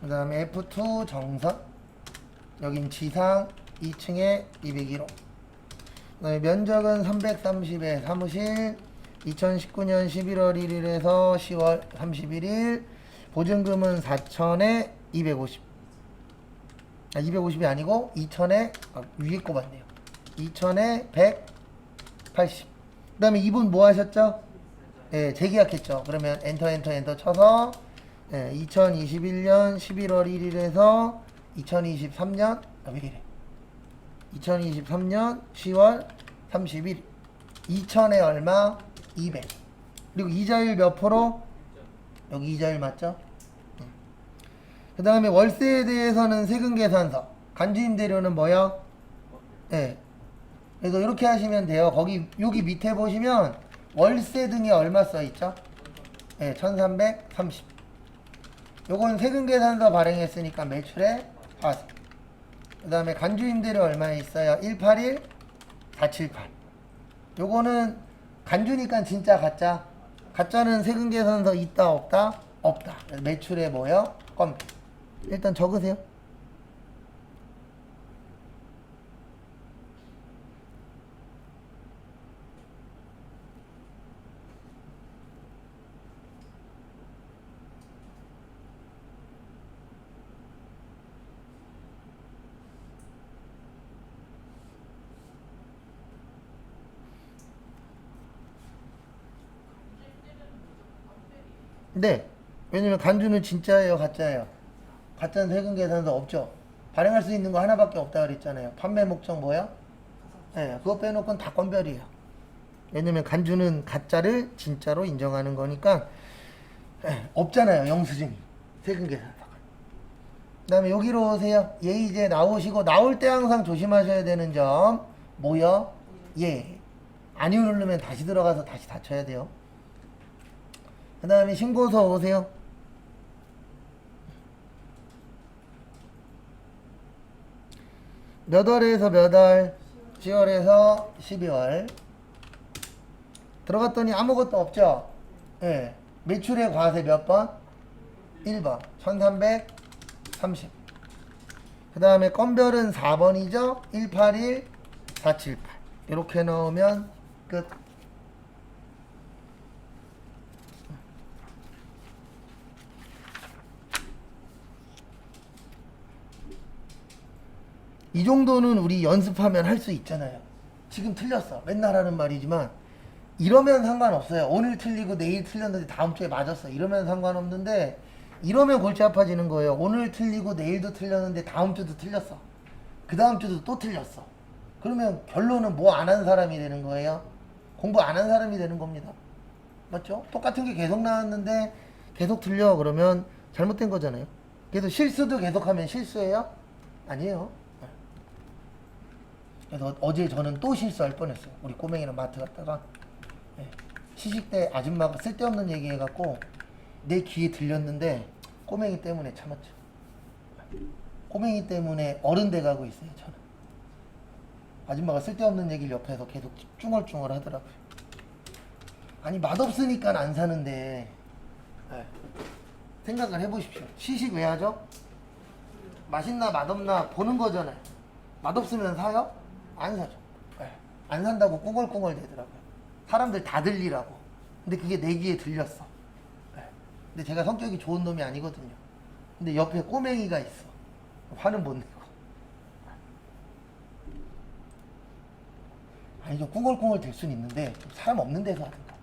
그 다음에 F2 정선. 여긴 지상 2층에 201호. 그 다음에 면적은 330의 사무실. 2019년 11월 1일에서 10월 31일. 보증금은 4천에 250. 250이 아니고 2천에 위에 꼽았네요. 2천에 180. 그 다음에 이분 뭐 하셨죠? 예, 재계약했죠. 그러면 엔터 쳐서 2021년 11월 1일에서 2023년 왜 이래? 2023년 10월 30일 2천에 얼마? 200. 그리고 이자율 몇 프로? 여기 이자율 맞죠? 그 다음에 월세에 대해서는 세금계산서. 간주임대료는 뭐요? 예. 그래서 이렇게 하시면 돼요. 거기 여기 밑에 보시면 월세 등에 얼마 써있죠? 네, 1330. 요건 세금계산서 발행했으니까 매출에 파세. 그 다음에 간주임대료 얼마 있어요? 181 478. 요거는 간주니까 진짜 가짜. 가짜는 세금계산서 있다 없다? 없다. 그래서 매출에 뭐요? 껌. 일단 적으세요. 네. 왜냐면 간주는 진짜예요, 가짜예요? 가짜는 세금계산서 없죠. 발행할 수 있는 거 하나밖에 없다 그랬잖아요. 판매 목적 뭐야? 네, 그거 빼놓고는 다 건별이에요. 왜냐면 간주는 가짜를 진짜로 인정하는 거니까 없잖아요, 영수증이. 세금계산서가. 그 다음에 여기로 오세요. 예, 이제 나오시고 나올 때 항상 조심하셔야 되는 점 뭐요? 예. 아니오 누르면 다시 들어가서 다시 닫혀야 돼요. 그 다음에 신고서 오세요. 몇 월에서 몇 월? 10월에서 12월. 들어갔더니 아무것도 없죠? 예. 매출의 과세 몇 번? 1번. 1330. 그 다음에 건별은 4번이죠? 181 478. 이렇게 넣으면 끝. 이 정도는 우리 연습하면 할 수 있잖아요. 지금 틀렸어. 맨날 하는 말이지만 이러면 상관없어요. 오늘 틀리고 내일 틀렸는데 다음 주에 맞았어. 이러면 상관없는데 이러면 골치 아파지는 거예요. 오늘 틀리고 내일도 틀렸는데 다음 주도 틀렸어. 그 다음 주도 또 틀렸어. 그러면 결론은 뭐 안 한 사람이 되는 거예요? 공부 안 한 사람이 되는 겁니다. 맞죠? 똑같은 게 계속 나왔는데 계속 틀려 그러면 잘못된 거잖아요. 그래서 실수도 계속하면 실수예요? 아니에요. 그래서 어제 저는 또 실수할 뻔했어요. 우리 꼬맹이랑 마트 갔다가 시식 때 아줌마가 쓸데없는 얘기 해갖고 내 귀에 들렸는데 꼬맹이 때문에 참았죠. 꼬맹이 때문에 어른 돼가고 있어요. 저는. 아줌마가 쓸데없는 얘기를 옆에서 계속 쭝얼쭝얼 하더라고요. 아니 맛없으니까 안 사는데 네. 생각을 해보십시오. 시식 왜 하죠? 맛있나 맛없나 보는 거잖아요. 맛없으면 사요? 안 사죠. 네. 안 산다고 꿍얼꿍얼 대더라고요. 사람들 다 들리라고. 근데 그게 내 귀에 들렸어. 네. 근데 제가 성격이 좋은 놈이 아니거든요. 근데 옆에 꼬맹이가 있어. 화는 못 내고. 아니 좀 꿍얼꿍얼 될 수는 있는데 좀 사람 없는 데서 하든가.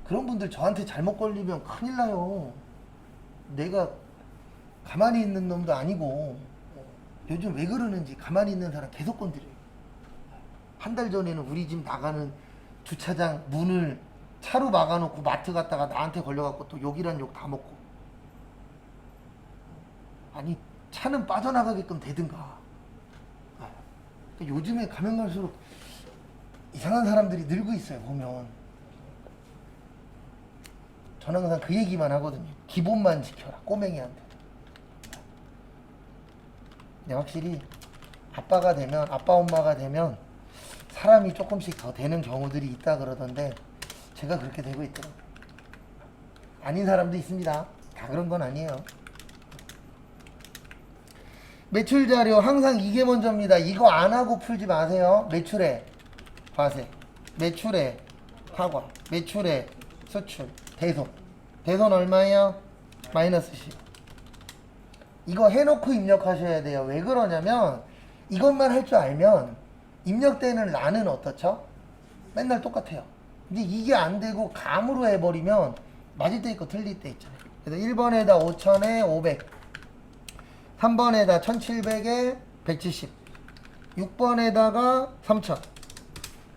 그런 분들 저한테 잘못 걸리면 큰일 나요. 내가 가만히 있는 놈도 아니고 요즘 왜 그러는지 가만히 있는 사람 계속 건드려요. 한 달 전에는 우리 집 나가는 주차장 문을 차로 막아놓고 마트 갔다가 나한테 걸려갖고 또 욕이란 욕 다 먹고. 아니 차는 빠져나가게끔 되든가. 요즘에 가면 갈수록 이상한 사람들이 늘고 있어요. 보면 저는 항상 그 얘기만 하거든요. 기본만 지켜라 꼬맹이한테. 근데 확실히 아빠가 되면 아빠 엄마가 되면 사람이 조금씩 더 되는 경우들이 있다 그러던데 제가 그렇게 되고 있더라고요. 아닌 사람도 있습니다. 다 그런 건 아니에요. 매출 자료 항상 이게 먼저입니다. 이거 안 하고 풀지 마세요. 매출에 과세, 매출에 하과, 매출에 수출, 대손. 대손 얼마예요? 마이너스 10. 이거 해놓고 입력하셔야 돼요. 왜 그러냐면 이것만 할 줄 알면 입력되는 란은 어떻죠? 맨날 똑같아요. 근데 이게 안 되고 감으로 해버리면 맞을 때 있고 틀릴 때 있잖아요. 그래서 1번에다 5,000에 500, 3번에다 1,700에 170, 6번에다가 3,000,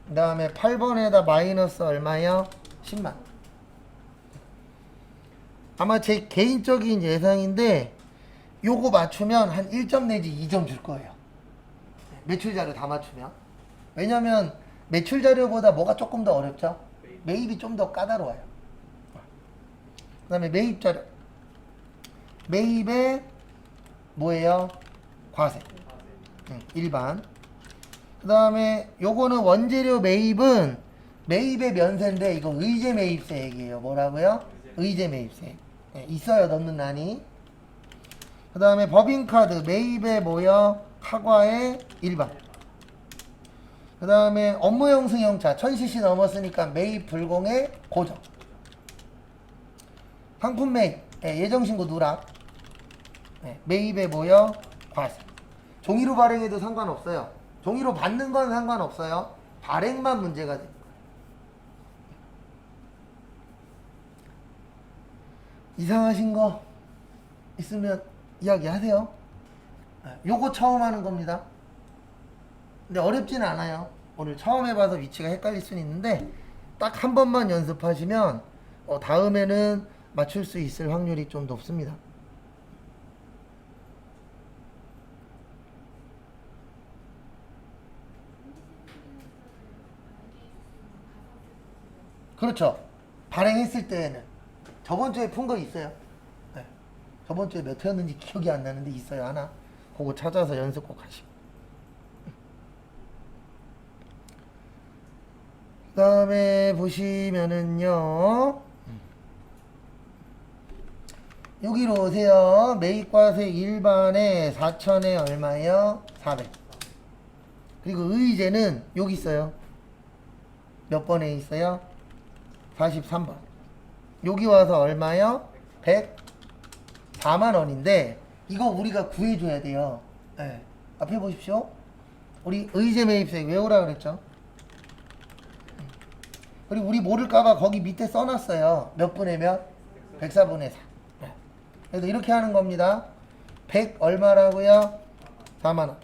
그 다음에 8번에다 마이너스 얼마요? 10만. 아마 제 개인적인 예상인데 요거 맞추면 한 1점 내지 2점 줄 거예요. 매출 자료 다 맞추면. 왜냐면 매출 자료보다 뭐가 조금 더 어렵죠? 매입이 좀 더 까다로워요. 그 다음에 매입 자료. 매입에 뭐예요? 과세. 일반. 그 다음에 요거는 원재료 매입은 매입의 면세인데 이거 의제 매입세 얘기예요. 뭐라고요? 의제 매입세. 네, 있어요. 넣는 난이. 그 다음에 법인카드 매입에 뭐요? 카과의 일반. 그 다음에 업무용 승용차 1000cc 넘었으니까 매입 불공의 고정. 상품 매입 예정신고 누락. 매입에 뭐요? 과세. 종이로 발행해도 상관없어요. 종이로 받는 건 상관없어요. 발행만 문제가 됩니다. 이상하신 거 있으면 이야기하세요. 요거 처음 하는 겁니다. 근데 어렵지는 않아요. 오늘 처음 해봐서 위치가 헷갈릴 수는 있는데 딱 한 번만 연습하시면 다음에는 맞출 수 있을 확률이 좀 높습니다. 그렇죠. 발행했을 때에는 저번 주에 푼 거 있어요. 네. 저번 주에 몇 회였는지 기억이 안 나는데 있어요 하나. 그거 찾아서 연습 꼭 하시고. 그 다음에 보시면은요 여기로 오세요. 매입과세 일반에 4,000에 얼마예요? 400. 그리고 의제는 여기 있어요. 몇 번에 있어요? 43번. 여기 와서 얼마요? 104만 원인데 이거 우리가 구해줘야 돼요. 네. 앞에 보십시오. 우리 의제 매입세 외우라 그랬죠? 그리고 우리 모를까봐 거기 밑에 써놨어요. 몇 분의 몇? 104분의 4. 네. 그래서 이렇게 하는 겁니다. 100 얼마라고요? 4만원.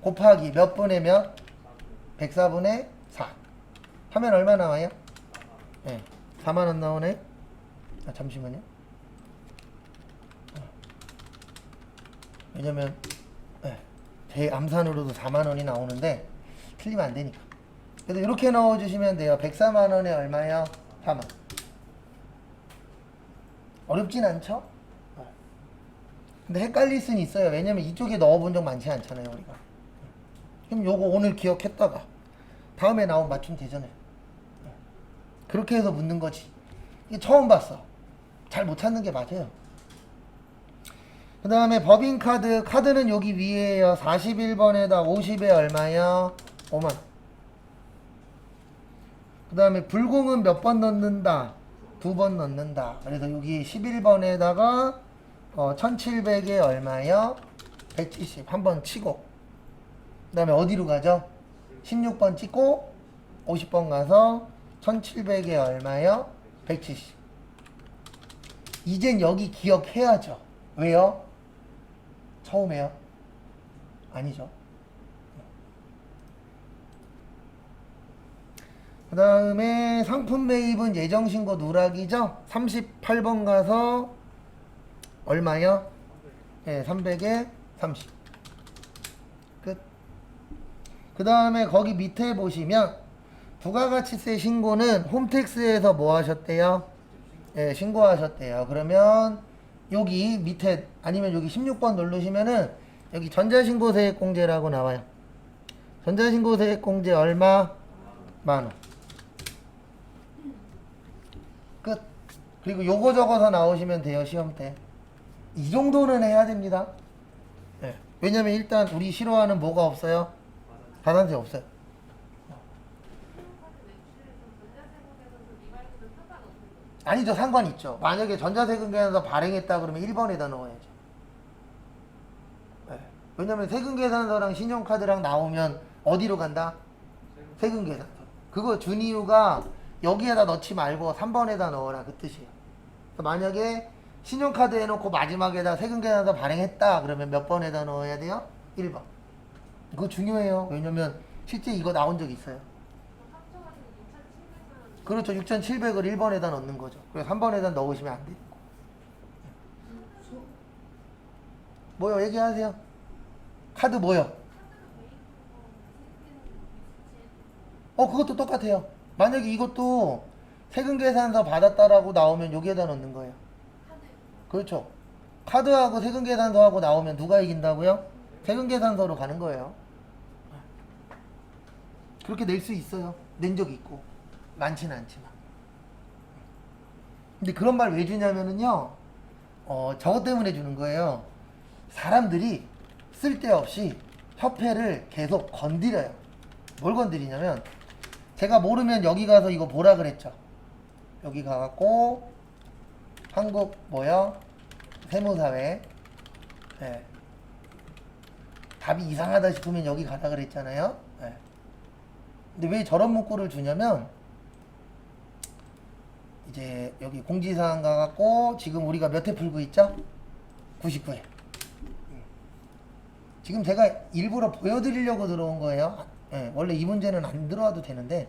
곱하기 몇 분의 몇? 104분의 4. 하면 얼마 나와요? 네. 4만원 나오네. 잠시만요. 왜냐면 제 암산으로도 4만원이 나오는데 틀리면 안 되니까. 그래서 이렇게 넣어주시면 돼요. 104만원에 얼마요? 4만. 어렵진 않죠? 근데 헷갈릴 수는 있어요. 왜냐면 이쪽에 넣어본 적 많지 않잖아요, 우리가. 그럼 요거 오늘 기억했다가 다음에 나오면 맞추면 되잖아요. 그렇게 해서 묻는 거지. 이게 처음 봤어. 잘 못 찾는 게 맞아요. 그 다음에 법인카드. 카드는 여기 위에요. 41번에다 50에 얼마요? 5만. 그 다음에 불공은 몇 번 넣는다? 2번 넣는다. 그래서 여기 11번에다가 1700에 얼마요? 170. 한 번 치고. 그 다음에 어디로 가죠? 16번 찍고 50번 가서 1700에 얼마요? 170. 이젠 여기 기억해야죠. 왜요? 처음에요? 아니죠. 그 다음에 상품 매입은 예정신고 누락이죠. 38번 가서 얼마요? 네, 300에 30. 끝. 그 다음에 거기 밑에 보시면 부가가치세 신고는 홈택스에서 뭐 하셨대요? 네, 신고하셨대요. 그러면 여기 밑에 아니면 여기 16번 누르시면은 여기 전자신고세액공제라고 나와요. 전자신고세액공제 얼마? 만원. 끝. 그리고 요거 적어서 나오시면 돼요, 시험 때. 이 정도는 해야 됩니다. 네. 왜냐면 일단 우리 싫어하는 뭐가 없어요? 가산세 없어요. 아니죠, 상관 있죠. 만약에 전자세금계산서 발행했다 그러면 1번에다 넣어야죠. 네. 왜냐면 세금계산서랑 신용카드랑 나오면 어디로 간다? 세금계산서. 그거 준 이유가 여기에다 넣지 말고 3번에다 넣어라, 그 뜻이에요. 만약에 신용카드 해놓고 마지막에다 세금계산서 발행했다 그러면 몇 번에다 넣어야 돼요? 1번. 그거 중요해요. 왜냐면 실제 이거 나온 적 있어요. 그렇죠. 6,700을 1번에다 넣는 거죠. 그래서 3번에다 넣으시면 안 돼요. 뭐요? 얘기하세요. 카드 뭐요? 그것도 똑같아요. 만약에 이것도 세금계산서 받았다라고 나오면 여기에다 넣는 거예요. 그렇죠. 카드하고 세금계산서하고 나오면 누가 이긴다고요? 세금계산서로 가는 거예요. 그렇게 낼 수 있어요. 낸 적 있고. 많지는 않지만. 근데 그런 말 왜 주냐면은요, 저것 때문에 주는 거예요. 사람들이 쓸데없이 협회를 계속 건드려요. 뭘 건드리냐면, 제가 모르면 여기 가서 이거 보라 그랬죠. 여기 가갖고, 한국 뭐요? 세무사회. 네. 답이 이상하다 싶으면 여기 가라 그랬잖아요. 네. 근데 왜 저런 문구를 주냐면, 이제 여기 공지사항 가갖고 지금 우리가 몇 회 풀고 있죠? 99회. 지금 제가 일부러 보여드리려고 들어온 거예요. 원래 이 문제는 안 들어와도 되는데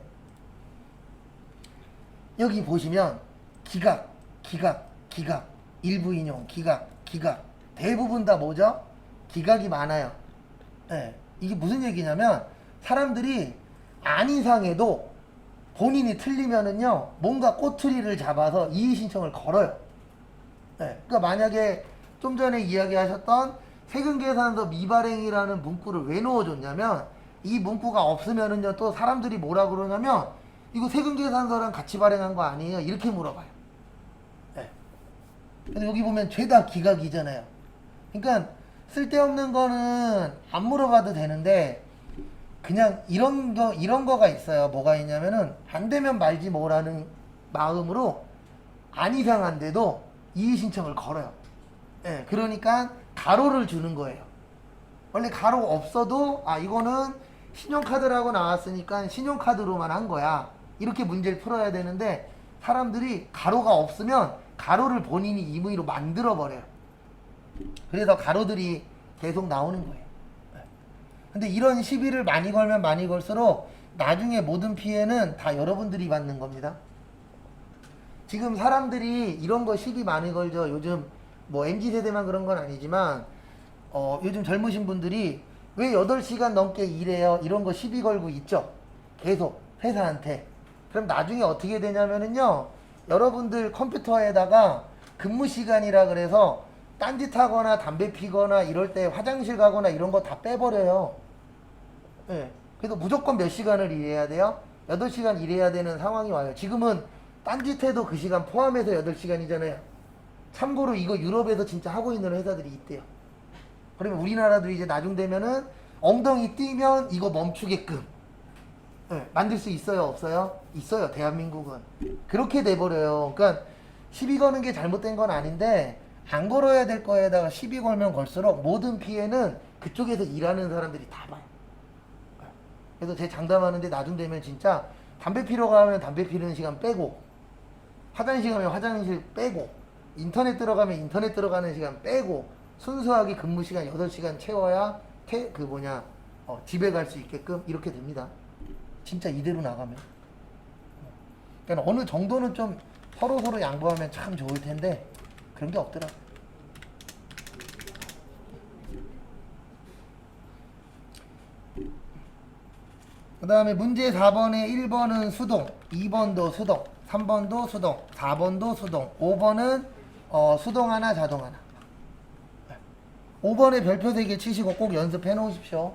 여기 보시면 기각, 일부 인용, 기각 대부분 다 뭐죠? 기각이 많아요. 이게 무슨 얘기냐면 사람들이 안 이상해도 본인이 틀리면은요, 뭔가 꼬투리를 잡아서 이의신청을 걸어요. 그러니까 만약에 좀 전에 이야기하셨던 세금계산서 미발행이라는 문구를 왜 넣어줬냐면, 이 문구가 없으면은요, 또 사람들이 뭐라 그러냐면, 이거 세금계산서랑 같이 발행한 거 아니에요? 이렇게 물어봐요. 근데 여기 보면 죄다 기각이잖아요. 그러니까 쓸데없는 거는 안 물어봐도 되는데, 그냥 이런 거가 있어요. 뭐가 있냐면은 안 되면 말지 뭐라는 마음으로 안 이상한데도 이의신청을 걸어요. 그러니까 가로를 주는 거예요. 원래 가로 없어도 이거는 신용카드라고 나왔으니까 신용카드로만 한 거야. 이렇게 문제를 풀어야 되는데 사람들이 가로가 없으면 가로를 본인이 임의로 만들어 버려요. 그래서 가로들이 계속 나오는 거예요. 근데 이런 시비를 많이 걸면 많이 걸수록 나중에 모든 피해는 다 여러분들이 받는 겁니다. 지금 사람들이 이런 거 시비 많이 걸죠. 요즘 뭐 MZ세대만 그런 건 아니지만 요즘 젊으신 분들이 왜 8시간 넘게 일해요? 이런 거 시비 걸고 있죠. 계속 회사한테. 그럼 나중에 어떻게 되냐면은요, 여러분들 컴퓨터에다가 근무 시간이라 그래서 딴짓하거나 담배 피거나 이럴 때 화장실 가거나 이런 거 다 빼버려요. 예. 그래서 무조건 몇 시간을 일해야 돼요? 8시간 일해야 되는 상황이 와요. 지금은 딴짓해도 그 시간 포함해서 8시간이잖아요. 참고로 이거 유럽에서 진짜 하고 있는 회사들이 있대요. 그러면 우리나라도 이제 나중 되면은 엉덩이 뛰면 이거 멈추게끔 만들 수 있어요? 없어요? 있어요. 대한민국은. 그렇게 돼버려요. 그러니까 시비 거는 게 잘못된 건 아닌데 안 걸어야 될 거에다가 시비 걸면 걸수록 모든 피해는 그쪽에서 일하는 사람들이 다 봐요. 그래서 제 장담하는데 나중 되면 진짜 담배 피러 가면 담배 피우는 시간 빼고 화장실 가면 화장실 빼고 인터넷 들어가면 인터넷 들어가는 시간 빼고 순수하게 근무 시간 8시간 채워야 집에 갈 수 있게끔 이렇게 됩니다. 진짜 이대로 나가면. 그러니까 어느 정도는 좀 서로 양보하면 참 좋을 텐데 그런 게 없더라. 그 다음에 문제 4번에 1번은 수동, 2번도 수동, 3번도 수동, 4번도 수동, 5번은 수동 하나, 자동 하나. 5번에 별표 3개 치시고 꼭 연습해 놓으십시오.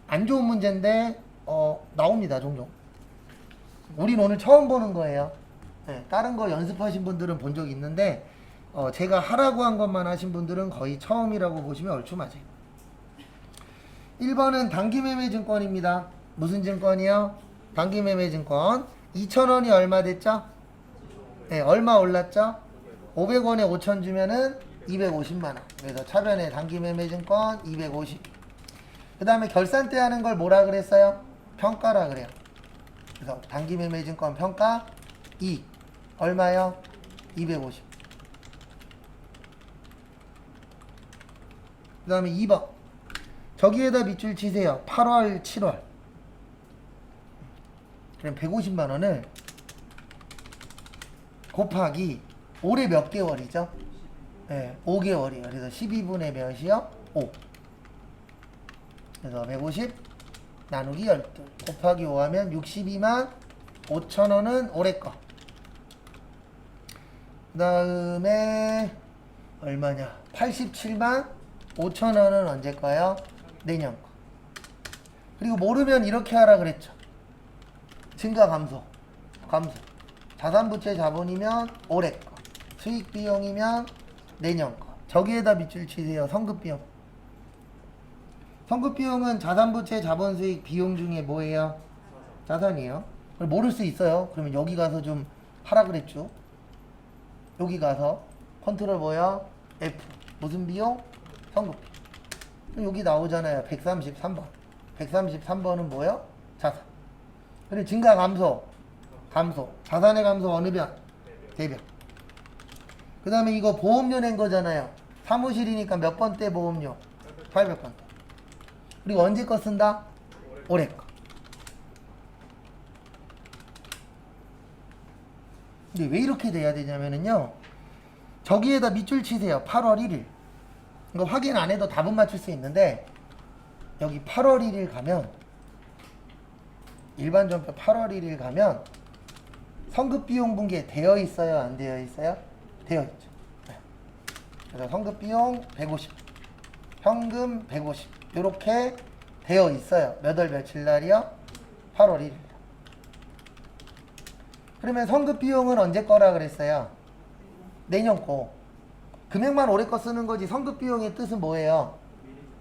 안 좋은 문제인데 나옵니다 종종. 우린 오늘 처음 보는 거예요. 네, 다른 거 연습하신 분들은 본 적 있는데 제가 하라고 한 것만 하신 분들은 거의 처음이라고 보시면 얼추 맞아요. 1번은 단기매매증권입니다. 무슨 증권이요? 단기매매증권. 2,000원이 얼마 됐죠? 네, 얼마 올랐죠? 500원에 5,000 주면은 250만원. 그래서 차변에 단기매매증권 250. 그 다음에 결산 때 하는 걸 뭐라 그랬어요? 평가라 그래요. 그래서 단기매매증권 평가 2. 얼마요? 250. 그 다음에 2번. 저기에다 밑줄 치세요. 8월, 7월. 그럼 150만원을 곱하기 올해 몇 개월이죠? 네, 5개월이에요. 그래서 12분의 몇이요? 5. 그래서 150 나누기 12 곱하기 5 하면 62만 5천원은 올해 거. 그 다음에 얼마냐? 87만 5천원은 언제 거요? 내년 거. 그리고 모르면 이렇게 하라 그랬죠. 증가 감소. 자산부채 자본이면 올해 거. 수익 비용이면 내년 거. 저기에다 밑줄 치세요. 성급 비용. 성급 비용은 자산부채 자본 수익 비용 중에 뭐예요? 자산이에요. 모를 수 있어요. 그러면 여기 가서 좀 하라 그랬죠. 여기 가서 컨트롤 뭐야? F. 무슨 비용? 성급 비용. 여기 나오잖아요. 133번. 133번은 뭐예요? 자산. 그리고 증가 감소. 자산의 감소 어느 변? 대변. 그 다음에 이거 보험료 낸 거잖아요. 사무실이니까 몇 번대 보험료? 800번대. 그리고 언제 거 쓴다? 올해 거. 근데 왜 이렇게 돼야 되냐면요. 저기에다 밑줄 치세요. 8월 1일. 이거 확인 안 해도 답은 맞출 수 있는데 여기 8월 1일 가면 일반 전표 8월 1일 가면 성급 비용 분기에 되어 있어요? 안 되어 있어요? 되어 있죠. 그래서 성급 비용 150, 현금 150 이렇게 되어 있어요. 몇 월 며칠 날이요? 8월 1일. 그러면 성급 비용은 언제 거라 그랬어요? 내년 거. 금액만 올해 거 쓰는 거지. 성급 비용의 뜻은 뭐예요?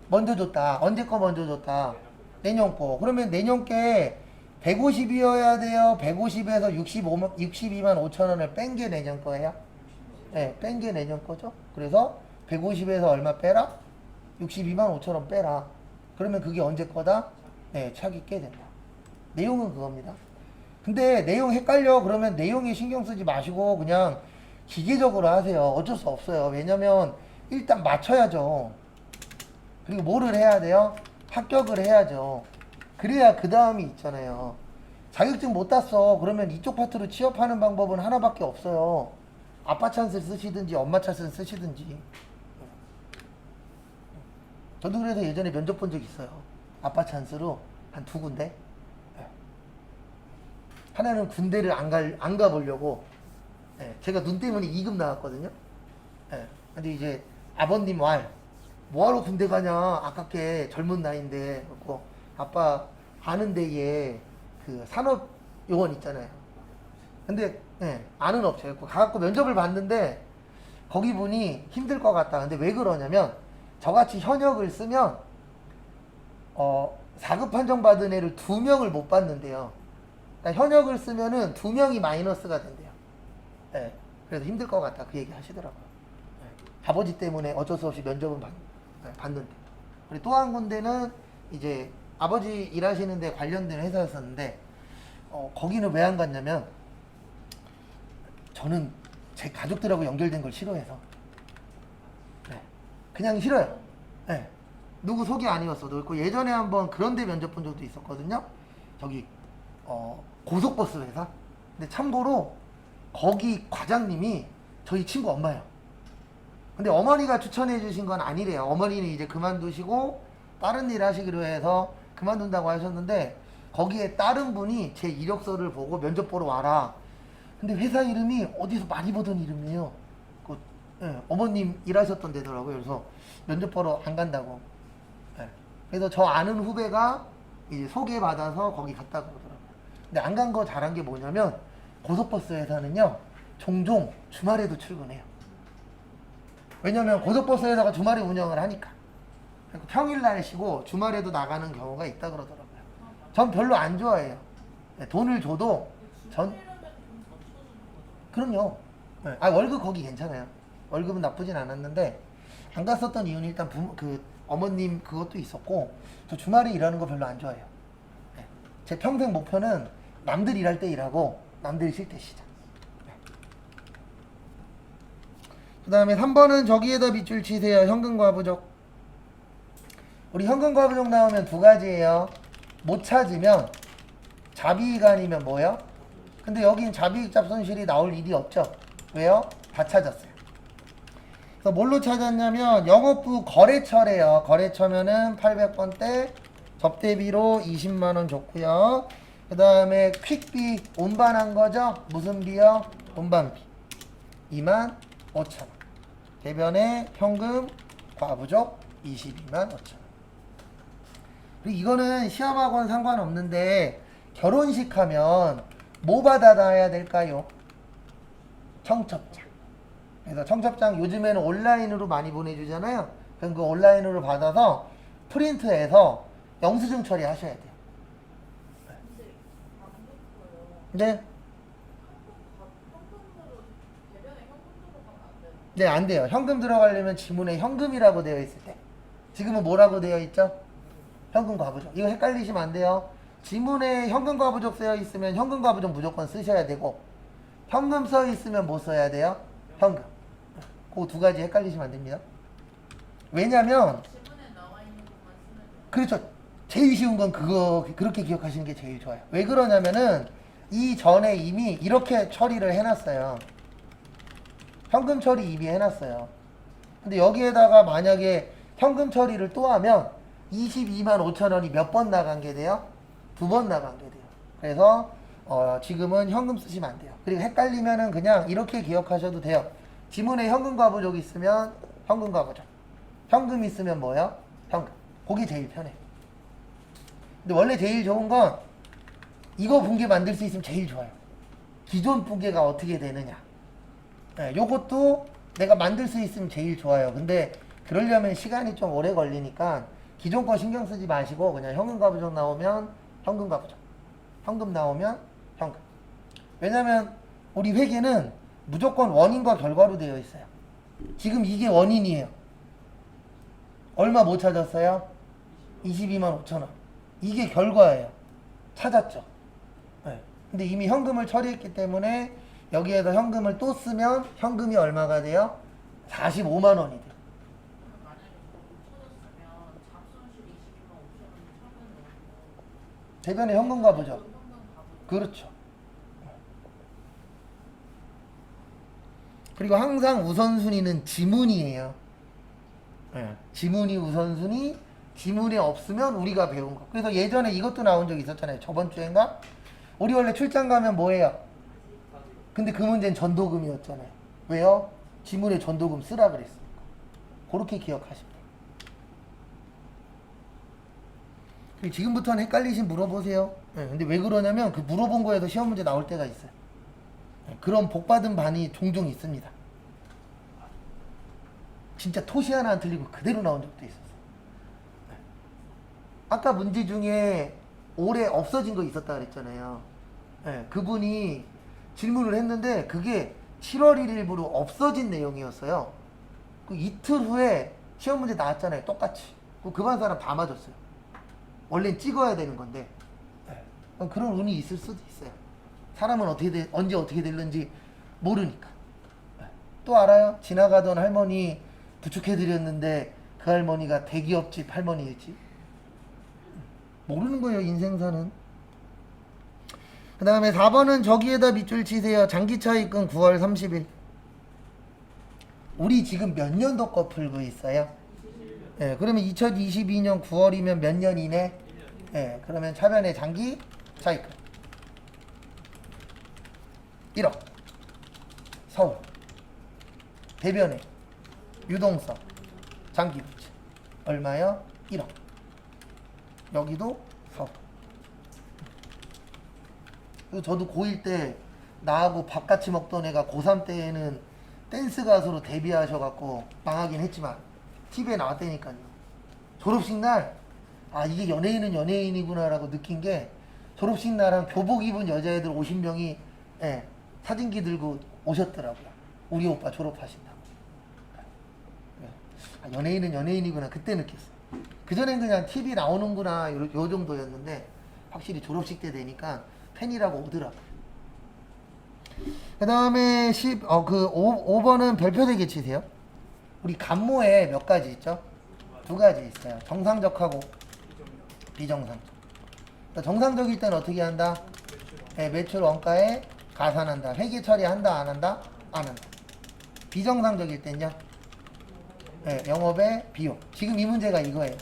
먼저 줬다. 언제 거 먼저 줬다? 내년 거. 그러면 내년 게 150이어야 돼요. 150에서 62만 5천 원을 뺀 게 내년 거예요. 네, 뺀 게 내년 거죠. 그래서 150에서 얼마 빼라? 62만 5천 원 빼라. 그러면 그게 언제 거다? 네, 차기 꽤 된다. 내용은 그겁니다. 근데 내용 헷갈려. 그러면 내용에 신경 쓰지 마시고 그냥 기계적으로 하세요. 어쩔 수 없어요. 왜냐면 일단 맞춰야죠. 그리고 뭐를 해야 돼요? 합격을 해야죠. 그래야 그 다음이 있잖아요. 자격증 못 땄어. 그러면 이쪽 파트로 취업하는 방법은 하나밖에 없어요. 아빠 찬스 쓰시든지 엄마 찬스 쓰시든지. 저도 그래서 예전에 면접 본 적 있어요. 아빠 찬스로 한 2군데. 하나는 군대를 안 가보려고 예, 제가 눈 때문에 2급 나왔거든요. 예, 근데 이제 아버님 말 뭐하러 군대 가냐 아깝게 젊은 나이인데 그래서 아빠 아는 데에 그 산업요원 있잖아요. 근데 예, 아는 업체 가갖고 면접을 봤는데 거기 분이 힘들 것 같다. 근데 왜 그러냐면 저같이 현역을 쓰면 4급 판정 받은 애를 2명을 못 받는데요. 그러니까 현역을 쓰면은 2명이 마이너스가 된대요. 예, 그래서 힘들 것 같다. 그 얘기 하시더라고요. 예, 아버지 때문에 어쩔 수 없이 면접은 봤는데. 그리고 또 한 군데는 이제 아버지 일하시는 데 관련된 회사였었는데 거기는 왜 안 갔냐면 저는 제 가족들하고 연결된 걸 싫어해서 네, 그냥 싫어요. 네, 누구 소개 아니었어도 그렇고 예전에 한번 그런 데 면접 본 적도 있었거든요. 저기 고속버스 회사. 근데 참고로 거기 과장님이 저희 친구 엄마예요. 근데 어머니가 추천해 주신 건 아니래요. 어머니는 이제 그만두시고 다른 일 하시기로 해서 그만둔다고 하셨는데 거기에 다른 분이 제 이력서를 보고 면접 보러 와라. 근데 회사 이름이 어디서 많이 보던 이름이에요. 예, 어머님 일하셨던 데더라고요. 그래서 면접 보러 안 간다고. 예, 그래서 저 아는 후배가 이제 소개받아서 거기 갔다 그러더라고요. 근데 안 간 거 잘한 게 뭐냐면 고속버스 회사는요 종종 주말에도 출근해요. 왜냐면 고속버스 회사가 주말에 운영을 하니까. 평일날 쉬고 주말에도 나가는 경우가 있다 그러더라고요. 전 별로 안 좋아해요. 네, 돈을 줘도 전 그럼요. 네, 월급 거기 괜찮아요. 월급은 나쁘진 않았는데 안 갔었던 이유는 일단 그 어머님 그것도 있었고 저 주말에 일하는 거 별로 안 좋아해요. 네, 제 평생 목표는 남들 일할 때 일하고 남들 쉴 때 쉬자. 네. 그 다음에 3번은 저기에다 밑줄 치세요. 현금과 부족. 우리 현금과 부족 나오면 두 가지예요. 못 찾으면 자비이간이면 뭐예요? 근데 여긴 자비익 잡손실이 나올 일이 없죠. 왜요? 다 찾았어요. 그래서 뭘로 찾았냐면 영업부 거래처래요. 거래처면은 800번대 접대비로 20만원 줬고요. 그 다음에 퀵비 운반한 거죠. 무슨 비요? 운반비 25,000원. 대변에 현금 과부족 225,000원. 그리고 이거는 시험하고는 상관없는데 결혼식 하면 뭐 받아놔야 될까요? 청첩장. 그래서 청첩장 요즘에는 온라인으로 많이 보내주잖아요. 그럼 그 온라인으로 받아서 프린트해서 영수증 처리하셔야 돼요. 근데 안 됐어요. 네? 현금으로 대변에 현금 들어가면 안 되나? 네, 안 돼요. 현금 들어가려면 지문에 현금이라고 되어 있을 때. 지금은 뭐라고 되어 있죠? 현금 과부족. 이거 헷갈리시면 안 돼요. 지문에 현금 과부족 쓰여 있으면 현금 과부족 무조건 쓰셔야 되고 현금 써 있으면 뭐 써야 돼요? 현금. 그 두 가지 헷갈리시면 안 됩니다. 왜냐면 지문에 나와 있는 것만 쓰면 돼요. 그렇죠. 제일 쉬운 건 그렇게 기억하시는 게 제일 좋아요. 왜 그러냐면은 이전에 이미 이렇게 처리를 해놨어요. 현금 처리 이미 해놨어요. 근데 여기에다가 만약에 현금 처리를 또 하면 225,000원이 몇 번 나간 게 돼요? 2번 나간 게 돼요. 그래서 지금은 현금 쓰시면 안 돼요. 그리고 헷갈리면은 그냥 이렇게 기억하셔도 돼요. 지문에 현금 과부족 있으면 현금 과부족. 현금 있으면 뭐예요? 현금. 그게 제일 편해. 근데 원래 제일 좋은 건 이거 붕괴 만들 수 있으면 제일 좋아요. 기존 붕괴가 어떻게 되느냐. 네, 요것도 내가 만들 수 있으면 제일 좋아요. 근데 그러려면 시간이 좀 오래 걸리니까 기존 거 신경 쓰지 마시고 그냥 현금 과부족 나오면 현금 과부족. 현금 나오면 현금. 왜냐면 우리 회계는 무조건 원인과 결과로 되어 있어요. 지금 이게 원인이에요. 얼마 못 찾았어요? 225,000원. 이게 결과예요. 찾았죠. 네. 근데 이미 현금을 처리했기 때문에 여기에서 현금을 또 쓰면 현금이 얼마가 돼요? 45만 원이 돼요. 만약에 못 찾았으면 잡손실 22만 5천 원이 처분을 넣고 대변에 현금 과부족. 현금 가부족. 그렇죠. 그리고 항상 우선순위는 지문이에요. 네. 지문이 우선순위, 지문에 없으면 우리가 배운 거. 그래서 예전에 이것도 나온 적 있었잖아요. 저번 주인가? 우리 원래 출장 가면 뭐예요? 근데 그 문제는 전도금이었잖아요. 왜요? 지문에 전도금 쓰라 그랬으니까. 그렇게 기억하시면 돼요. 그리고 지금부터는 헷갈리신 물어보세요. 네, 근데 왜 그러냐면 그 물어본 거에도 시험 문제 나올 때가 있어요. 네, 그런 복받은 반이 종종 있습니다. 진짜 토시 하나 안 틀리고 그대로 나온 적도 있었어요. 네. 아까 문제 중에 올해 없어진 거 있었다 그랬잖아요. 네, 그분이 질문을 했는데 그게 7월 1일부로 없어진 내용이었어요. 그 이틀 후에 시험 문제 나왔잖아요. 똑같이. 그 반 사람 다 맞았어요. 원래는 찍어야 되는 건데. 네. 그런 운이 있을 수도 있어요. 사람은 언제 어떻게 될는지 모르니까. 네. 또 알아요? 지나가던 할머니 부축해드렸는데 그 할머니가 대기업집 할머니일지. 모르는 거예요, 인생사는. 그 다음에 4번은 저기에다 밑줄 치세요. 장기차익금 9월 30일. 우리 지금 몇 년도 거 풀고 있어요? 예, 그러면 2022년 9월이면 몇 년이네? 예, 그러면 차변의 장기차익금 1억. 서울. 대변의 유동성 장기부채 얼마요? 1억. 여기도 서울. 그리고 저도 고1 때 나하고 밥 같이 먹던 애가 고3 때에는 댄스 가수로 데뷔하셔갖고 망하긴 했지만 TV에 나왔다니까요. 졸업식 날, 아 이게 연예인은 연예인이구나라고 느낀 게 졸업식 날은 교복 입은 여자애들 50명이 예, 사진기 들고 오셨더라고요. 우리 오빠 졸업하신다고. 아, 연예인은 연예인이구나 그때 느꼈어요. 그전엔 그냥 TV 나오는구나 요 정도였는데 확실히 졸업식 때 되니까 팬이라고 오더라고요. 그 다음에 5번은 별표 3개 치세요. 우리 간모에 몇 가지 있죠? 2가지 있어요. 정상적하고 비정상적. 그러니까 정상적일 때는 어떻게 한다? 네, 매출 원가에 가산한다. 회계 처리한다 안 한다? 안 한다. 비정상적일 때는요? 네, 영업의 비용. 지금 이 문제가 이거예요.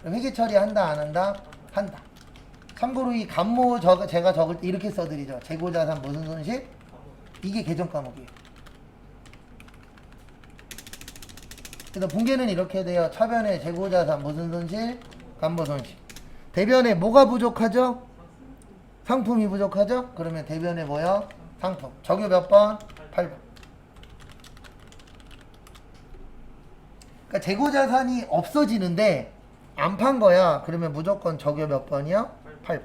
회계 처리한다 안 한다? 한다. 참고로 이 간모 제가 적을 때 이렇게 써드리죠. 재고자산 무슨 손실? 이게 계정 과목이에요. 그래서 분계는 이렇게 돼요. 차변에 재고자산 무슨 손실? 간모 손실. 대변에 뭐가 부족하죠? 상품이 부족하죠? 그러면 대변에 뭐요? 상품. 적요 몇 번? 8번. 그러니까 재고자산이 없어지는데 안 판 거야. 그러면 무조건 적요 몇 번이요? 8번.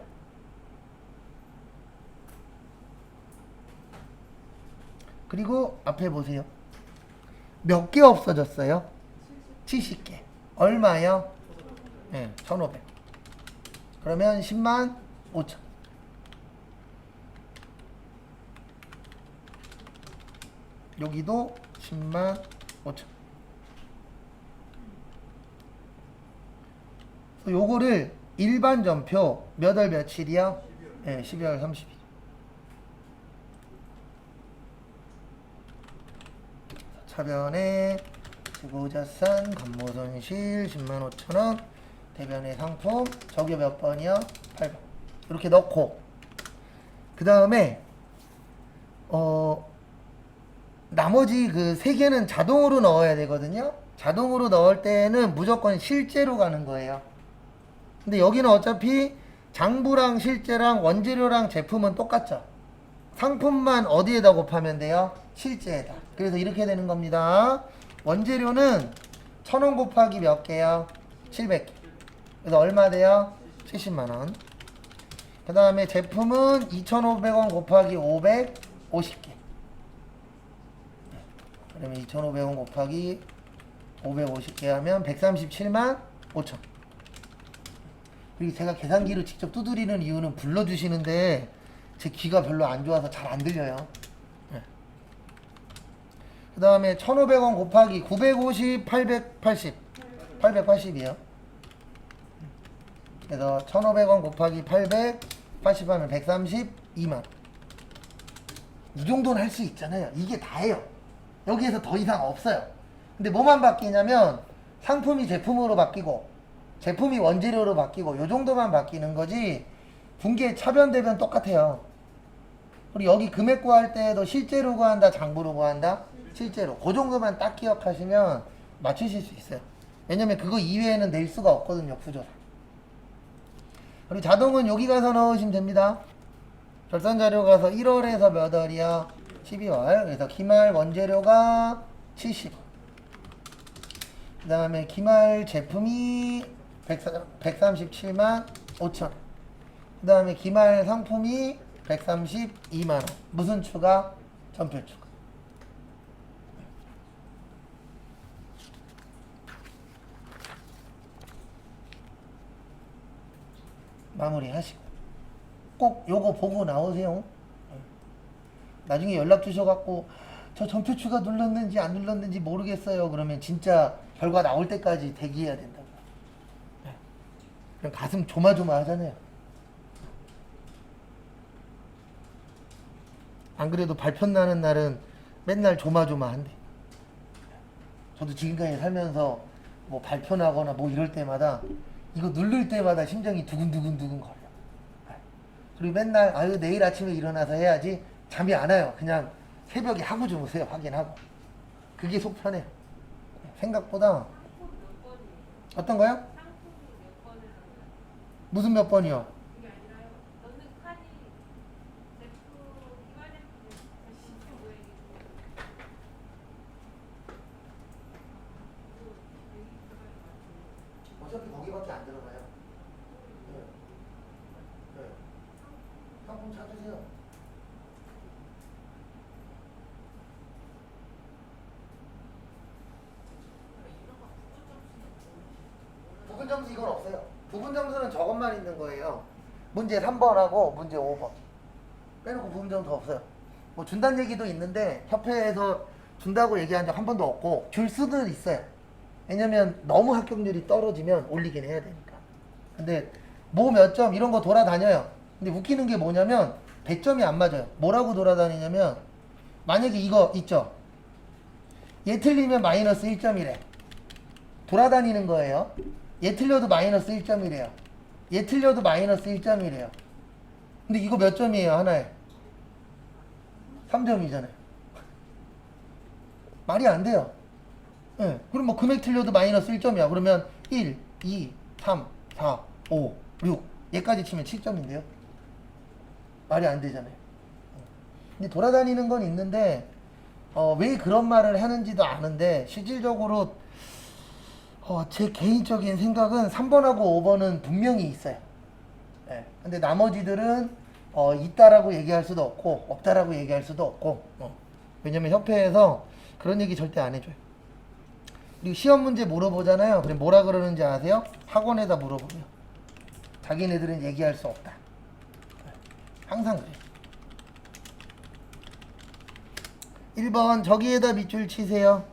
그리고 앞에 보세요. 몇 개 없어졌어요? 70개. 얼마요? 네, 1,500. 그러면 10만 5천. 여기도 10만 5천. 요거를 일반 전표 몇 월 며칠이요? 네, 12월 30일. 차변에 재고자산 간모손실 10만 5천원 대변의 상품 적요 몇 번이요? 8번. 이렇게 넣고 그 다음에 나머지 그 3개는 자동으로 넣어야 되거든요. 자동으로 넣을 때는 무조건 실제로 가는 거예요. 근데 여기는 어차피 장부랑 실제랑 원재료랑 제품은 똑같죠. 상품만 어디에다 곱하면 돼요? 실제에다. 그래서 이렇게 되는 겁니다. 원재료는 1,000원 곱하기 몇 개요? 700개. 그래서 얼마 돼요? 70만원. 그 다음에 제품은 2,500원 곱하기 550개. 그러면 2,500원 곱하기 550개 하면 137만 5천. 그리고 제가 계산기로 직접 두드리는 이유는 불러주시는데 제 귀가 별로 안 좋아서 잘 안 들려요. 네. 그 다음에 1,500원 곱하기 950, 880. 880이에요. 그래서 1,500원 곱하기 880 하면 132만. 이 정도는 할 수 있잖아요. 이게 다예요. 여기에서 더 이상 없어요. 근데 뭐만 바뀌냐면 상품이 제품으로 바뀌고 제품이 원재료로 바뀌고 요 정도만 바뀌는 거지 분계 차변 대변 똑같아요. 그리고 여기 금액 구할 때도 실제로 구한다, 장부로 구한다? 실제로. 그 정도만 딱 기억하시면 맞추실 수 있어요. 왜냐면 그거 이외에는 낼 수가 없거든요, 구조상. 그리고 자동은 여기 가서 넣으시면 됩니다. 결산 자료 가서 1월에서 몇 월이야? 12월. 그래서 기말 원재료가 70원. 그 다음에 기말 제품이 137만 5천. 그 다음에 기말 상품이 132만원. 무슨 추가? 전표 추가. 마무리 하시고. 꼭 요거 보고 나오세요. 나중에 연락 주셔갖고 저 전표 추가 눌렀는지 안 눌렀는지 모르겠어요. 그러면 진짜 결과 나올 때까지 대기해야 된다고요. 그냥 가슴 조마조마 하잖아요. 안 그래도 발표 나는 날은 맨날 조마조마한데. 저도 지금까지 살면서 뭐 발표 나거나 뭐 이럴 때마다 이거 누를 때마다 심장이 두근두근 거려요. 그리고 맨날 아유 내일 아침에 일어나서 해야지 잠이 안 와요. 그냥 새벽에 하고 주무세요. 확인하고. 그게 속 편해요. 생각보다 상품 몇 번이에요? 어떤 거요? 상품이 몇 번이라고요? 무슨 몇 번이요? 그게 아니라요. 넣는 칸이 제품 기말 제품이 15액이고 어차피 거기밖에 안 들어가요. 네. 네. 상품 찾으세요. 부분 점수 이건 없어요. 부분 점수는 저것만 있는 거예요. 문제 3번하고 문제 5번. 빼놓고 부분 점수 없어요. 뭐 준다는 얘기도 있는데 협회에서 준다고 얘기한 적 한 번도 없고 줄 수도 있어요. 왜냐면 너무 합격률이 떨어지면 올리긴 해야 되니까. 근데 뭐 몇 점 이런 거 돌아다녀요. 근데 웃기는 게 뭐냐면 배점이 안 맞아요. 뭐라고 돌아다니냐면 만약에 이거 있죠. 얘 틀리면 마이너스 1점이래. 돌아다니는 거예요. 얘 틀려도 마이너스 1점이래요. 얘 틀려도 마이너스 1점이래요. 근데 이거 몇 점이에요, 하나에? 3점이잖아요. 말이 안 돼요. 예. 그럼 뭐 금액 틀려도 마이너스 1점이야. 그러면 1, 2, 3, 4, 5, 6. 얘까지 치면 7점인데요. 말이 안 되잖아요. 근데 돌아다니는 건 있는데, 왜 그런 말을 하는지도 아는데, 실질적으로, 제 개인적인 생각은 3번하고 5번은 분명히 있어요. 예. 근데 나머지들은, 있다라고 얘기할 수도 없고, 없다라고 얘기할 수도 없고, 왜냐면 협회에서 그런 얘기 절대 안 해줘요. 그리고 시험 문제 물어보잖아요. 그럼 뭐라 그러는지 아세요? 학원에다 물어보면. 자기네들은 얘기할 수 없다. 항상 그래요. 1번 저기에다 밑줄 치세요.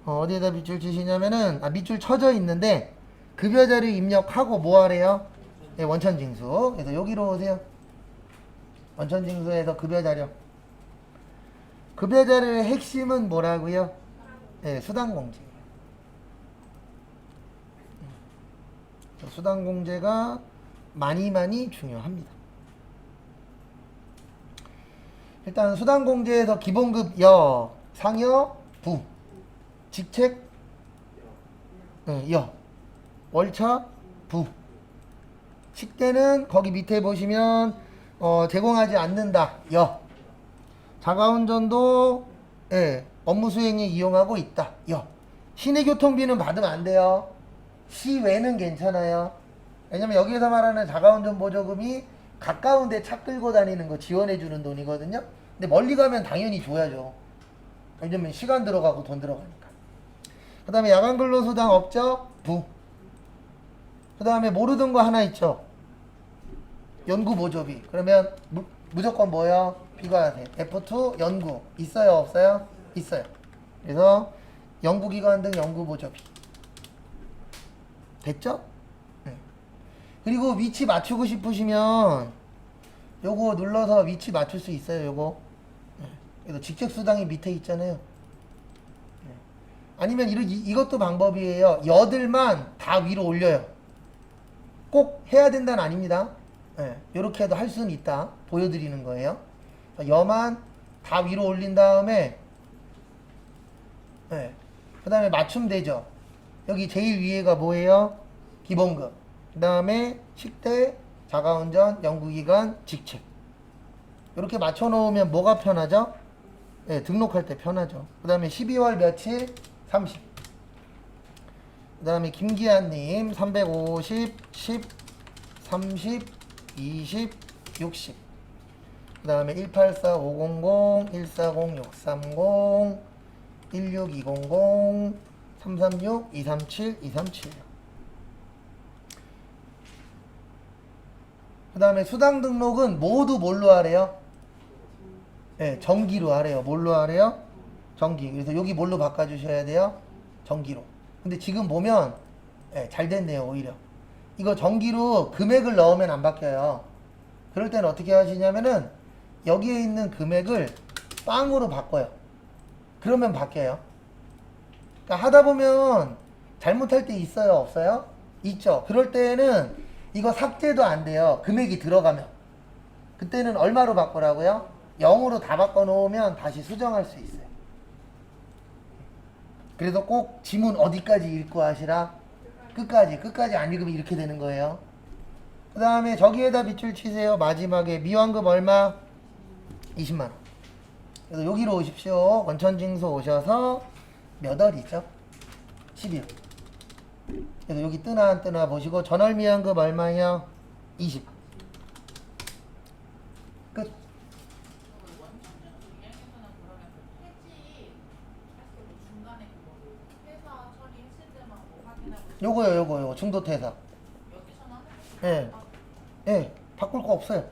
어디에다 밑줄 치시냐면은 밑줄 쳐져 있는데 급여자료 입력하고 뭐 하래요? 네, 원천징수. 그래서 여기로 오세요. 원천징수에서 급여자료. 급여자료의 핵심은 뭐라고요? 네, 수당공제. 수당공제가 많이 중요합니다. 일단 수당공제에서 기본급 여, 상여, 부, 직책 여, 월차, 부. 식대는 거기 밑에 보시면 제공하지 않는다. 여. 자가운전도 업무 수행에 이용하고 있다. 여. 시내교통비는 받으면 안 돼요. 시외는 괜찮아요. 왜냐면 여기에서 말하는 자가운전 보조금이 가까운데 차 끌고 다니는 거 지원해주는 돈이거든요. 근데 멀리 가면 당연히 줘야죠. 왜냐면 시간 들어가고 돈 들어가니까. 그 다음에 야간근로수당 업적 부. 그 다음에 모르던 거 하나 있죠. 연구보조비. 그러면 무조건 뭐요? 비과세. F2 연구. 있어요? 없어요? 있어요. 그래서 연구기관 등 연구보조비. 됐죠? 네. 그리고 위치 맞추고 싶으시면 요거 눌러서 위치 맞출 수 있어요. 요거. 네. 그래서 직책수당이 밑에 있잖아요. 네. 아니면 이것도 방법이에요. 여들만 다 위로 올려요. 꼭 해야 된다는 아닙니다. 네. 요렇게 해도 할 수는 있다. 보여드리는 거예요. 여만 다 위로 올린 다음에 네. 그 다음에 맞춤 되죠. 여기 제일 위에가 뭐예요? 기본급. 그 다음에 식대, 자가운전, 연구기관, 직책. 이렇게 맞춰놓으면 뭐가 편하죠? 네, 등록할 때 편하죠. 그 다음에 12월 며칠? 30. 그 다음에 김기환님 350, 10, 30, 20, 60. 그 다음에 184, 500, 140, 630, 16, 200, 336, 237, 237. 그 다음에 수당 등록은 모두 뭘로 하래요? 네, 정기로 하래요. 뭘로 하래요? 정기. 그래서 여기 뭘로 바꿔주셔야 돼요? 정기로. 근데 지금 보면 네, 잘 됐네요. 오히려. 이거 정기로 금액을 넣으면 안 바뀌어요. 그럴 때는 어떻게 하시냐면은 여기에 있는 금액을 빵으로 바꿔요. 그러면 바뀌어요. 그러니까 하다 보면 잘못할 때 있어요? 없어요? 있죠. 그럴 때는 이거 삭제도 안 돼요. 금액이 들어가면. 그때는 얼마로 바꾸라고요? 0으로 다 바꿔놓으면 다시 수정할 수 있어요. 그래서 꼭 지문 어디까지 읽고 하시라? 끝까지 안 읽으면 이렇게 되는 거예요. 그 다음에 저기에다 빗줄 치세요. 마지막에 미완급 얼마? 20만원. 그래서 여기로 오십시오. 원천징수 오셔서 몇 월이죠? 12월. 그래서 여기 뜨나 안 뜨나 보시고 전월 미완급 얼마예요? 20. 끝. 원천적으로 이야기에서는 그러면 그 폐지 사실 뭐 중간에 그거 회사 처리했을 때만 뭐 확인하고 요거 중도퇴사. 여기서는 하는 예. 예. 바꿀 거 없어요.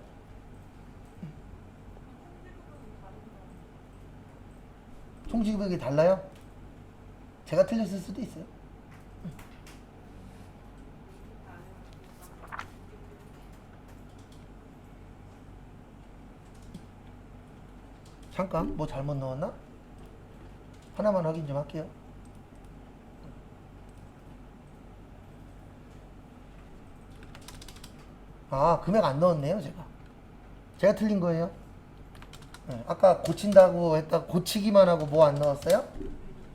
총지급액이 달라요? 제가 틀렸을 수도 있어요. 잠깐 뭐 잘못 넣었나? 하나만 확인 좀 할게요. 아, 금액 안 넣었네요. 제가 틀린 거예요. 네, 아까 고친다고 했다 고치기만 하고 뭐 안 넣었어요?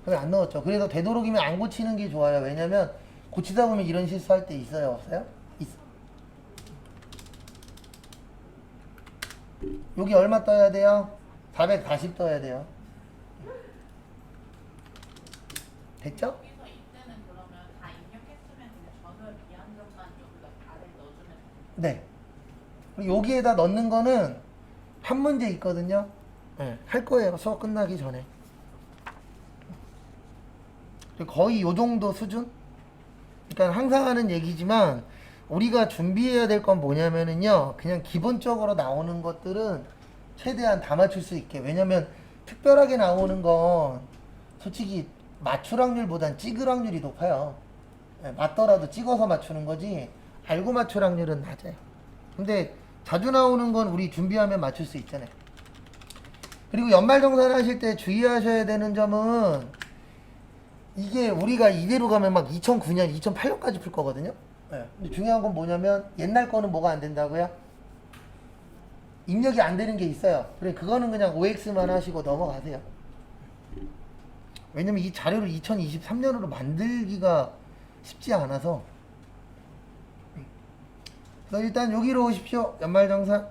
그게 안 넣었죠. 그래서 되도록이면 안 고치는 게 좋아요. 왜냐면 고치다 보면 이런 실수할 때 있어요, 없어요? 있어. 여기 얼마 떠야 돼요? 440 떠야 돼요. 됐죠? 여기서 이때는 그러면 다 입력했으면 그냥 전월 미완급만 여기가 아래 넣어주면 돼요. 네. 그리고 여기에다 넣는 거는 한 문제 있거든요. 네, 할 거예요. 수업 끝나기 전에. 거의 요 정도 수준? 그러니까 항상 하는 얘기지만 우리가 준비해야 될 건 뭐냐면은요. 그냥 기본적으로 나오는 것들은 최대한 다 맞출 수 있게. 왜냐면 특별하게 나오는 건 솔직히 맞출 확률보단 찍을 확률이 높아요. 네, 맞더라도 찍어서 맞추는 거지 알고 맞출 확률은 낮아요. 근데 자주 나오는 건 우리 준비하면 맞출 수 있잖아요. 그리고 연말정산 하실 때 주의하셔야 되는 점은 이게 우리가 이대로 가면 막 2009년, 2008년까지 풀 거거든요. 네. 근데 중요한 건 뭐냐면 옛날 거는 뭐가 안 된다고요? 입력이 안 되는 게 있어요. 그래 그거는 그냥 OX만 하시고 넘어가세요. 왜냐면 이 자료를 2023년으로 만들기가 쉽지 않아서. 그래서 일단 여기로 오십시오. 연말정산.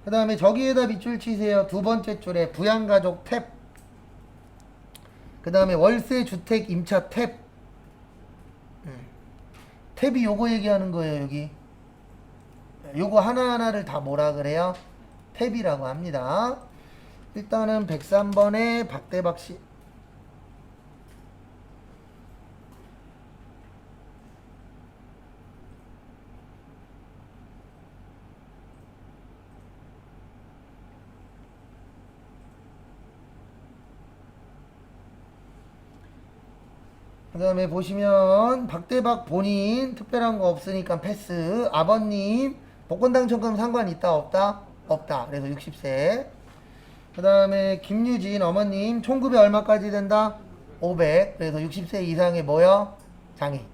그 다음에 저기에다 밑줄 치세요. 두 번째 줄에 부양가족 탭. 그 다음에 월세 주택 임차 탭. 탭이 요거 얘기하는 거예요. 여기 요거 하나하나를 다 뭐라 그래요? 탭이라고 합니다. 일단은 103번에 박대박씨. 그 다음에 보시면 박대박 본인 특별한 거 없으니까 패스. 아버님 복권 당첨금 상관 있다 없다? 없다. 그래서 60세. 그 다음에 김유진 어머님 총급이 얼마까지 된다? 500. 그래서 60세 이상의 뭐요? 장애.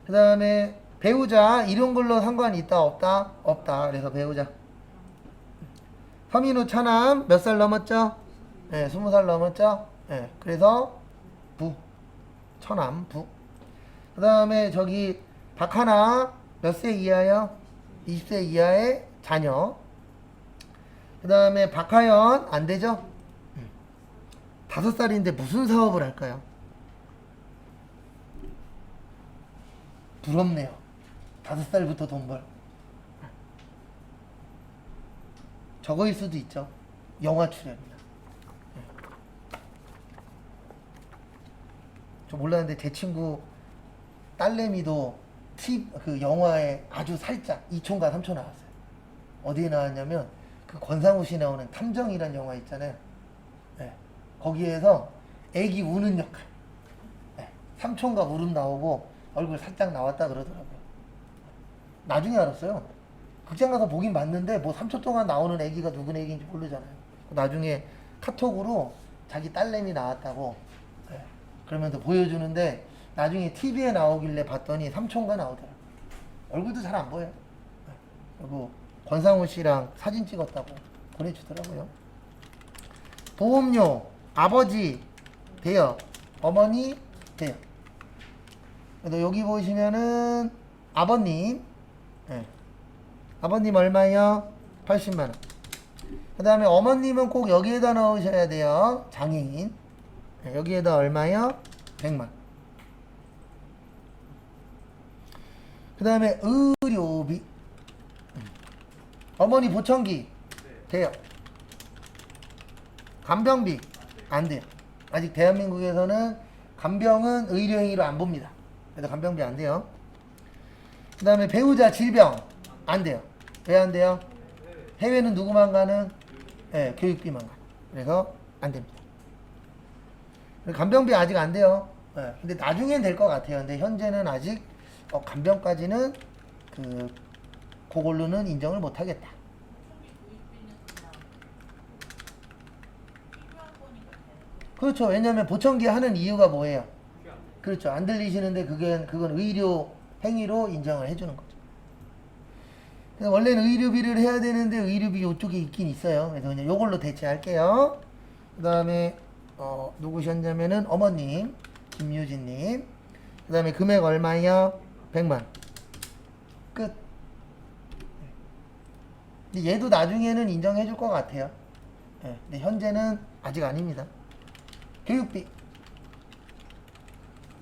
그 다음에 배우자 이런 걸로 상관이 있다 없다? 없다. 그래서 배우자. 서민우 차남 몇 살 넘었죠? 네, 20살 넘었죠? 네, 그래서 부. 처남 부. 그 다음에 저기 박하나 몇 세 이하요? 20세 이하의 자녀. 그 다음에 박하연 안 되죠? 5살인데 무슨 사업을 할까요? 부럽네요. 5살부터 돈 벌. 저거일 수도 있죠. 영화 출연이나. 저 몰랐는데 제 친구 딸내미도 그 영화에 아주 살짝 2초인가 3초 나왔어요. 어디에 나왔냐면 그 권상우 씨 나오는 탐정이란 영화 있잖아요. 네. 거기에서 애기 우는 역할. 네. 3초인가 울음 나오고 얼굴 살짝 나왔다 그러더라고요. 나중에 알았어요. 극장 가서 보긴 봤는데 뭐 3초 동안 나오는 애기가 누구 애기인지 모르잖아요. 나중에 카톡으로 자기 딸내미 나왔다고 네. 그러면서 보여주는데 나중에 TV에 나오길래 봤더니 3초인가 나오더라고요. 얼굴도 잘 안 보여요. 네. 그리고 권상우 씨랑 사진 찍었다고 보내주더라고요. 보험료 아버지 대여 어머니 대여. 그래서 여기 보시면은 아버님 네. 아버님 얼마요? 80만원. 그 다음에 어머님은 꼭 여기에다 넣으셔야 돼요. 장애인. 네, 여기에다 얼마요? 100만. 그 다음에 의료비. 어머니 보청기 돼요. 간병비 안 돼요. 아직 대한민국에서는 간병은 의료행위로 안 봅니다. 그래서 간병비 안 돼요. 그 다음에 배우자 질병 안 돼요. 왜 안 돼요? 해외는 누구만 가는? 네, 교육비만 가. 그래서 안 됩니다. 간병비 아직 안 돼요. 네, 근데 나중엔 될 것 같아요. 근데 현재는 아직 간병까지는 그걸로는 인정을 못 하겠다. 초기 구입비는 그냥 필요한 거니까 되는 거예요. 그렇죠. 왜냐하면 보청기 하는 이유가 뭐예요? 그렇죠. 안 들리시는데 그건 의료 행위로 인정을 해주는 거죠. 그래서 원래는 의료비를 해야 되는데 의료비 이쪽에 있긴 있어요. 그래서 그냥 이걸로 대체할게요. 그 다음에 누구셨냐면은 어머님 김유진님. 그 다음에 금액 얼마예요? 100만. 끝. 근데 얘도 나중에는 인정해 줄 것 같아요. 네, 근데 현재는 아직 아닙니다. 교육비.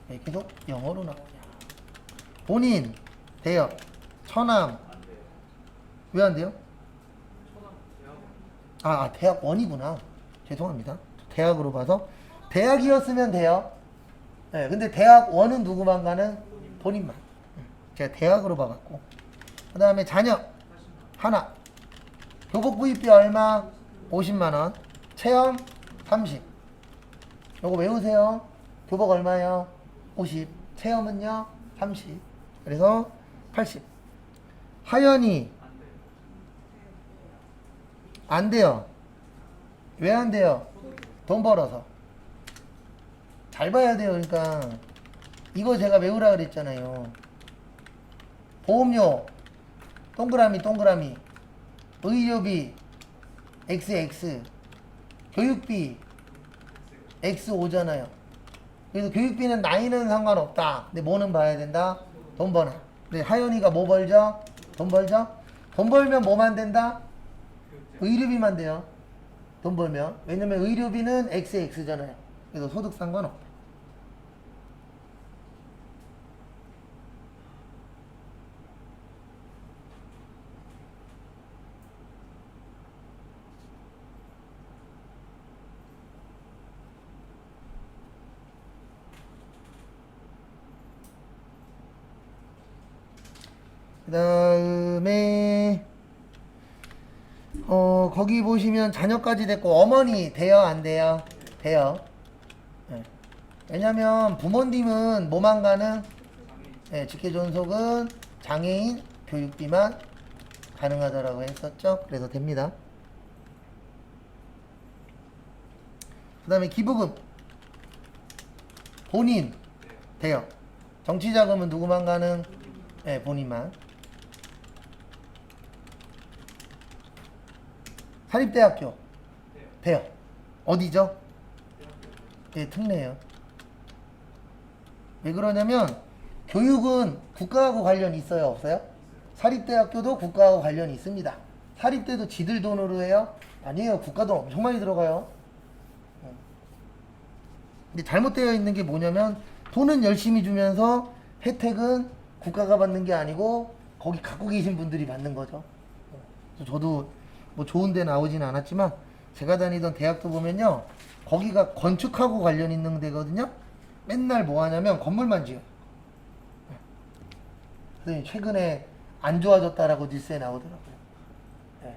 왜 계속 영어로 나오냐. 본인 대여 처남 왜 안 돼요? 대학원이구나. 죄송합니다. 대학으로 봐서 대학이었으면 돼요. 네, 근데 대학원은 누구만 가는? 본인만. 제가 대학으로 봐갖고. 그 다음에 자녀 하나. 교복 부입비 얼마? 50만원. 체험 30. 요거 외우세요. 교복 얼마요? 50. 체험은요? 30. 그래서 80. 하연이 안 돼요. 왜 안 돼요? 돈 벌어서. 잘 봐야 돼요. 그러니까 이거 제가 외우라 그랬잖아요. 보험료 동그라미 의료비 XX 교육비 X5잖아요. 그래서 교육비는 나이는 상관없다. 근데 뭐는 봐야 된다? 돈 버나. 근데 하연이가 뭐 벌죠? 돈 벌죠? 돈 벌면 뭐만 된다? 의료비만 돼요. 돈 벌면. 왜냐면 의료비는 XX잖아요. 그래서 소득 상관없다. 그 다음에 거기 보시면 자녀까지 됐고 어머니 돼요 안 돼요? 돼요. 네. 왜냐면 부모님은 뭐만 가는? 네, 직계존속은 장애인 교육비만 가능하다라고 했었죠. 그래서 됩니다. 그 다음에 기부금 본인 돼요. 정치자금은 누구만 가능? 네, 본인만. 사립대학교 돼요. 어디죠? 네, 특례예요. 왜 그러냐면 교육은 국가하고 관련이 있어요, 없어요? 사립대학교도 국가하고 관련이 있습니다. 사립대도 지들 돈으로 해요? 아니에요. 국가 돈 엄청 많이 들어가요. 근데 잘못되어 있는 게 뭐냐면 돈은 열심히 주면서 혜택은 국가가 받는 게 아니고 거기 갖고 계신 분들이 받는 거죠. 그래서 저도 뭐 좋은 데 나오진 않았지만 제가 다니던 대학도 보면요, 거기가 건축하고 관련 있는 데거든요. 맨날 뭐 하냐면 건물만 지어요. 그래서 최근에 안 좋아졌다라고 뉴스에 나오더라고요. 네.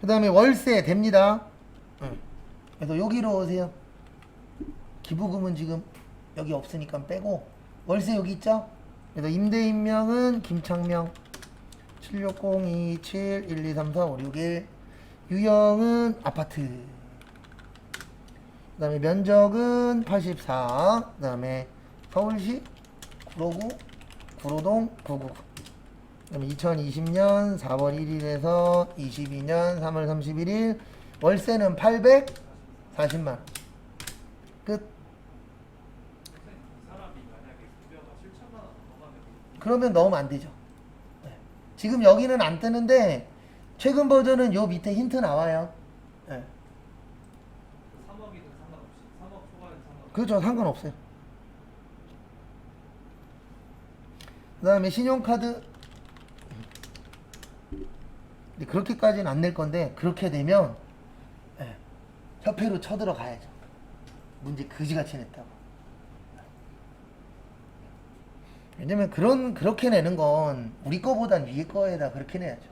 그 다음에 월세 됩니다. 그래서 여기로 오세요. 기부금은 지금 여기 없으니까 빼고 월세 여기 있죠? 그래서 임대인명은 김창명 760-227-1234-561. 유형은 아파트. 그 다음에 면적은 84. 그 다음에 서울시 959 구로동 999. 그 다음에 2020년 4월 1일에서 22년 3월 31일. 월세는 840만. 끝. 사람이 만약에 급여가 7천만 원 넘어가면 그러면 넣으면 안 되죠. 네. 지금 여기는 안 뜨는데 최근 버전은 요 밑에 힌트 나와요. 네. 3억이든 상관없이 3억 초과해도 상관없이 그렇죠. 상관없어요. 그 다음에 신용카드. 근데 그렇게까지는 안 낼 건데 그렇게 되면 협회로 쳐들어가야죠. 문제 그지같이 냈다고. 왜냐면 그렇게 내는 건 우리 거보단 위에 거에다 그렇게 내야죠.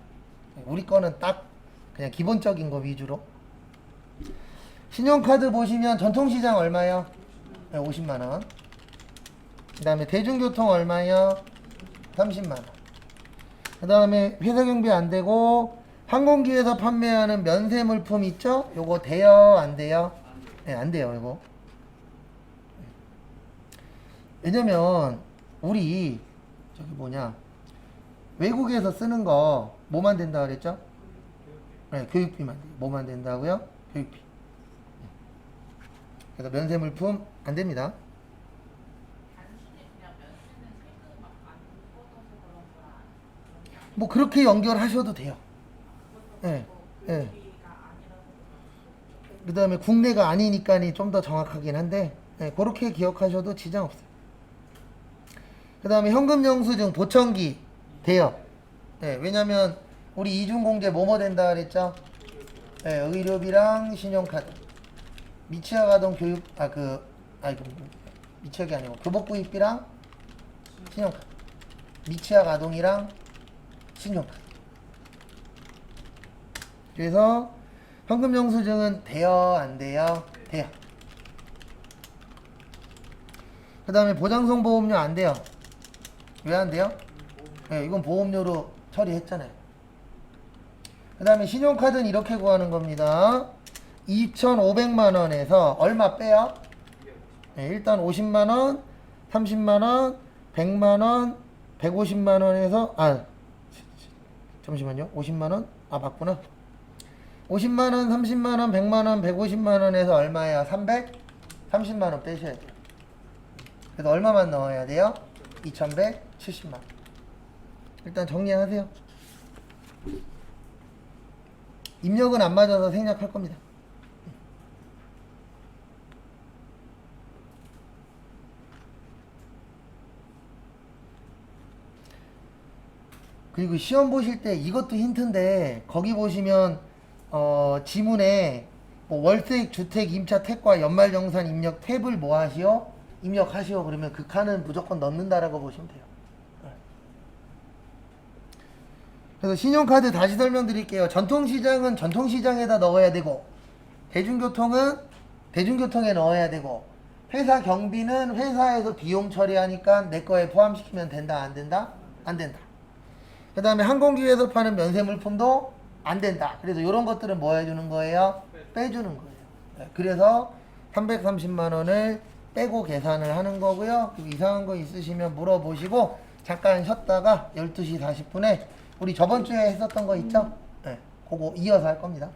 우리 거는 딱 그냥 기본적인 거 위주로. 신용카드 보시면 전통시장 얼마요? 50만원. 그 다음에 대중교통 얼마요? 30만원. 그 다음에 회사 경비 안 되고 항공기에서 판매하는 면세 물품 있죠? 요거 돼요? 안 돼요? 네, 안 돼요, 이거. 왜냐면 우리 저기 뭐냐 외국에서 쓰는 거 뭐만 된다 그랬죠? 네, 교육비만 돼요. 뭐만 된다고요? 교육비. 그래서 면세 물품 안 됩니다. 단순히 그냥 면세는 세금 막안 걷어서 그런 거라 그런 게 아니고 뭐 그렇게 연결하셔도 돼요. 네, 네. 교육비가 아니라서 그런 그 다음에 국내가 아니니까 좀 더 정확하긴 한데 그렇게 기억하셔도 지장 없어요. 그 다음에 현금 영수증 보청기 돼요. 왜냐면 우리 이중공제 뭐뭐 된다 그랬죠? 의료비랑 신용카드, 미취학아동 교육 미취학이 아니고 교복구입비랑 신용카드, 미취학아동이랑 신용카드. 그래서 현금 영수증은 돼요? 안 돼요? 돼요. 그 다음에 보장성 보험료 안 돼요. 왜 안 돼요? 이건 보험료로 처리했잖아요. 그 다음에 신용카드는 이렇게 구하는 겁니다. 2,500만원에서 얼마 빼요? 일단 50만원, 30만원, 100만원, 150만원에서 잠시만요. 50만원? 맞구나. 50만원, 30만원, 100만원, 150만원에서 얼마예요? 330만원 빼셔야 돼요. 그래서 얼마만 넣어야 돼요? 2,170만원. 일단 정리하세요. 입력은 안 맞아서 생략할 겁니다. 그리고 시험 보실 때 이것도 힌트인데 거기 보시면 지문에 뭐 월세익 주택 임차 택과 연말정산 입력 탭을 뭐 하시오? 입력하시오. 그러면 그 칸은 무조건 넣는다라고 보시면 돼요. 그래서 신용카드 다시 설명드릴게요. 전통시장은 전통시장에다 넣어야 되고 대중교통은 대중교통에 넣어야 되고 회사 경비는 회사에서 비용 처리하니까 내 거에 포함시키면 된다 안 된다? 안 된다. 그 다음에 항공기에서 파는 면세 물품도 안 된다. 그래서 이런 것들은 뭐 해주는 거예요? 빼주는 거예요. 그래서 330만원을 빼고 계산을 하는 거고요. 그리고 이상한 거 있으시면 물어보시고 잠깐 쉬었다가 12시 40분에 우리 저번 주에 했었던 거 있죠? 네, 그거 이어서 할 겁니다.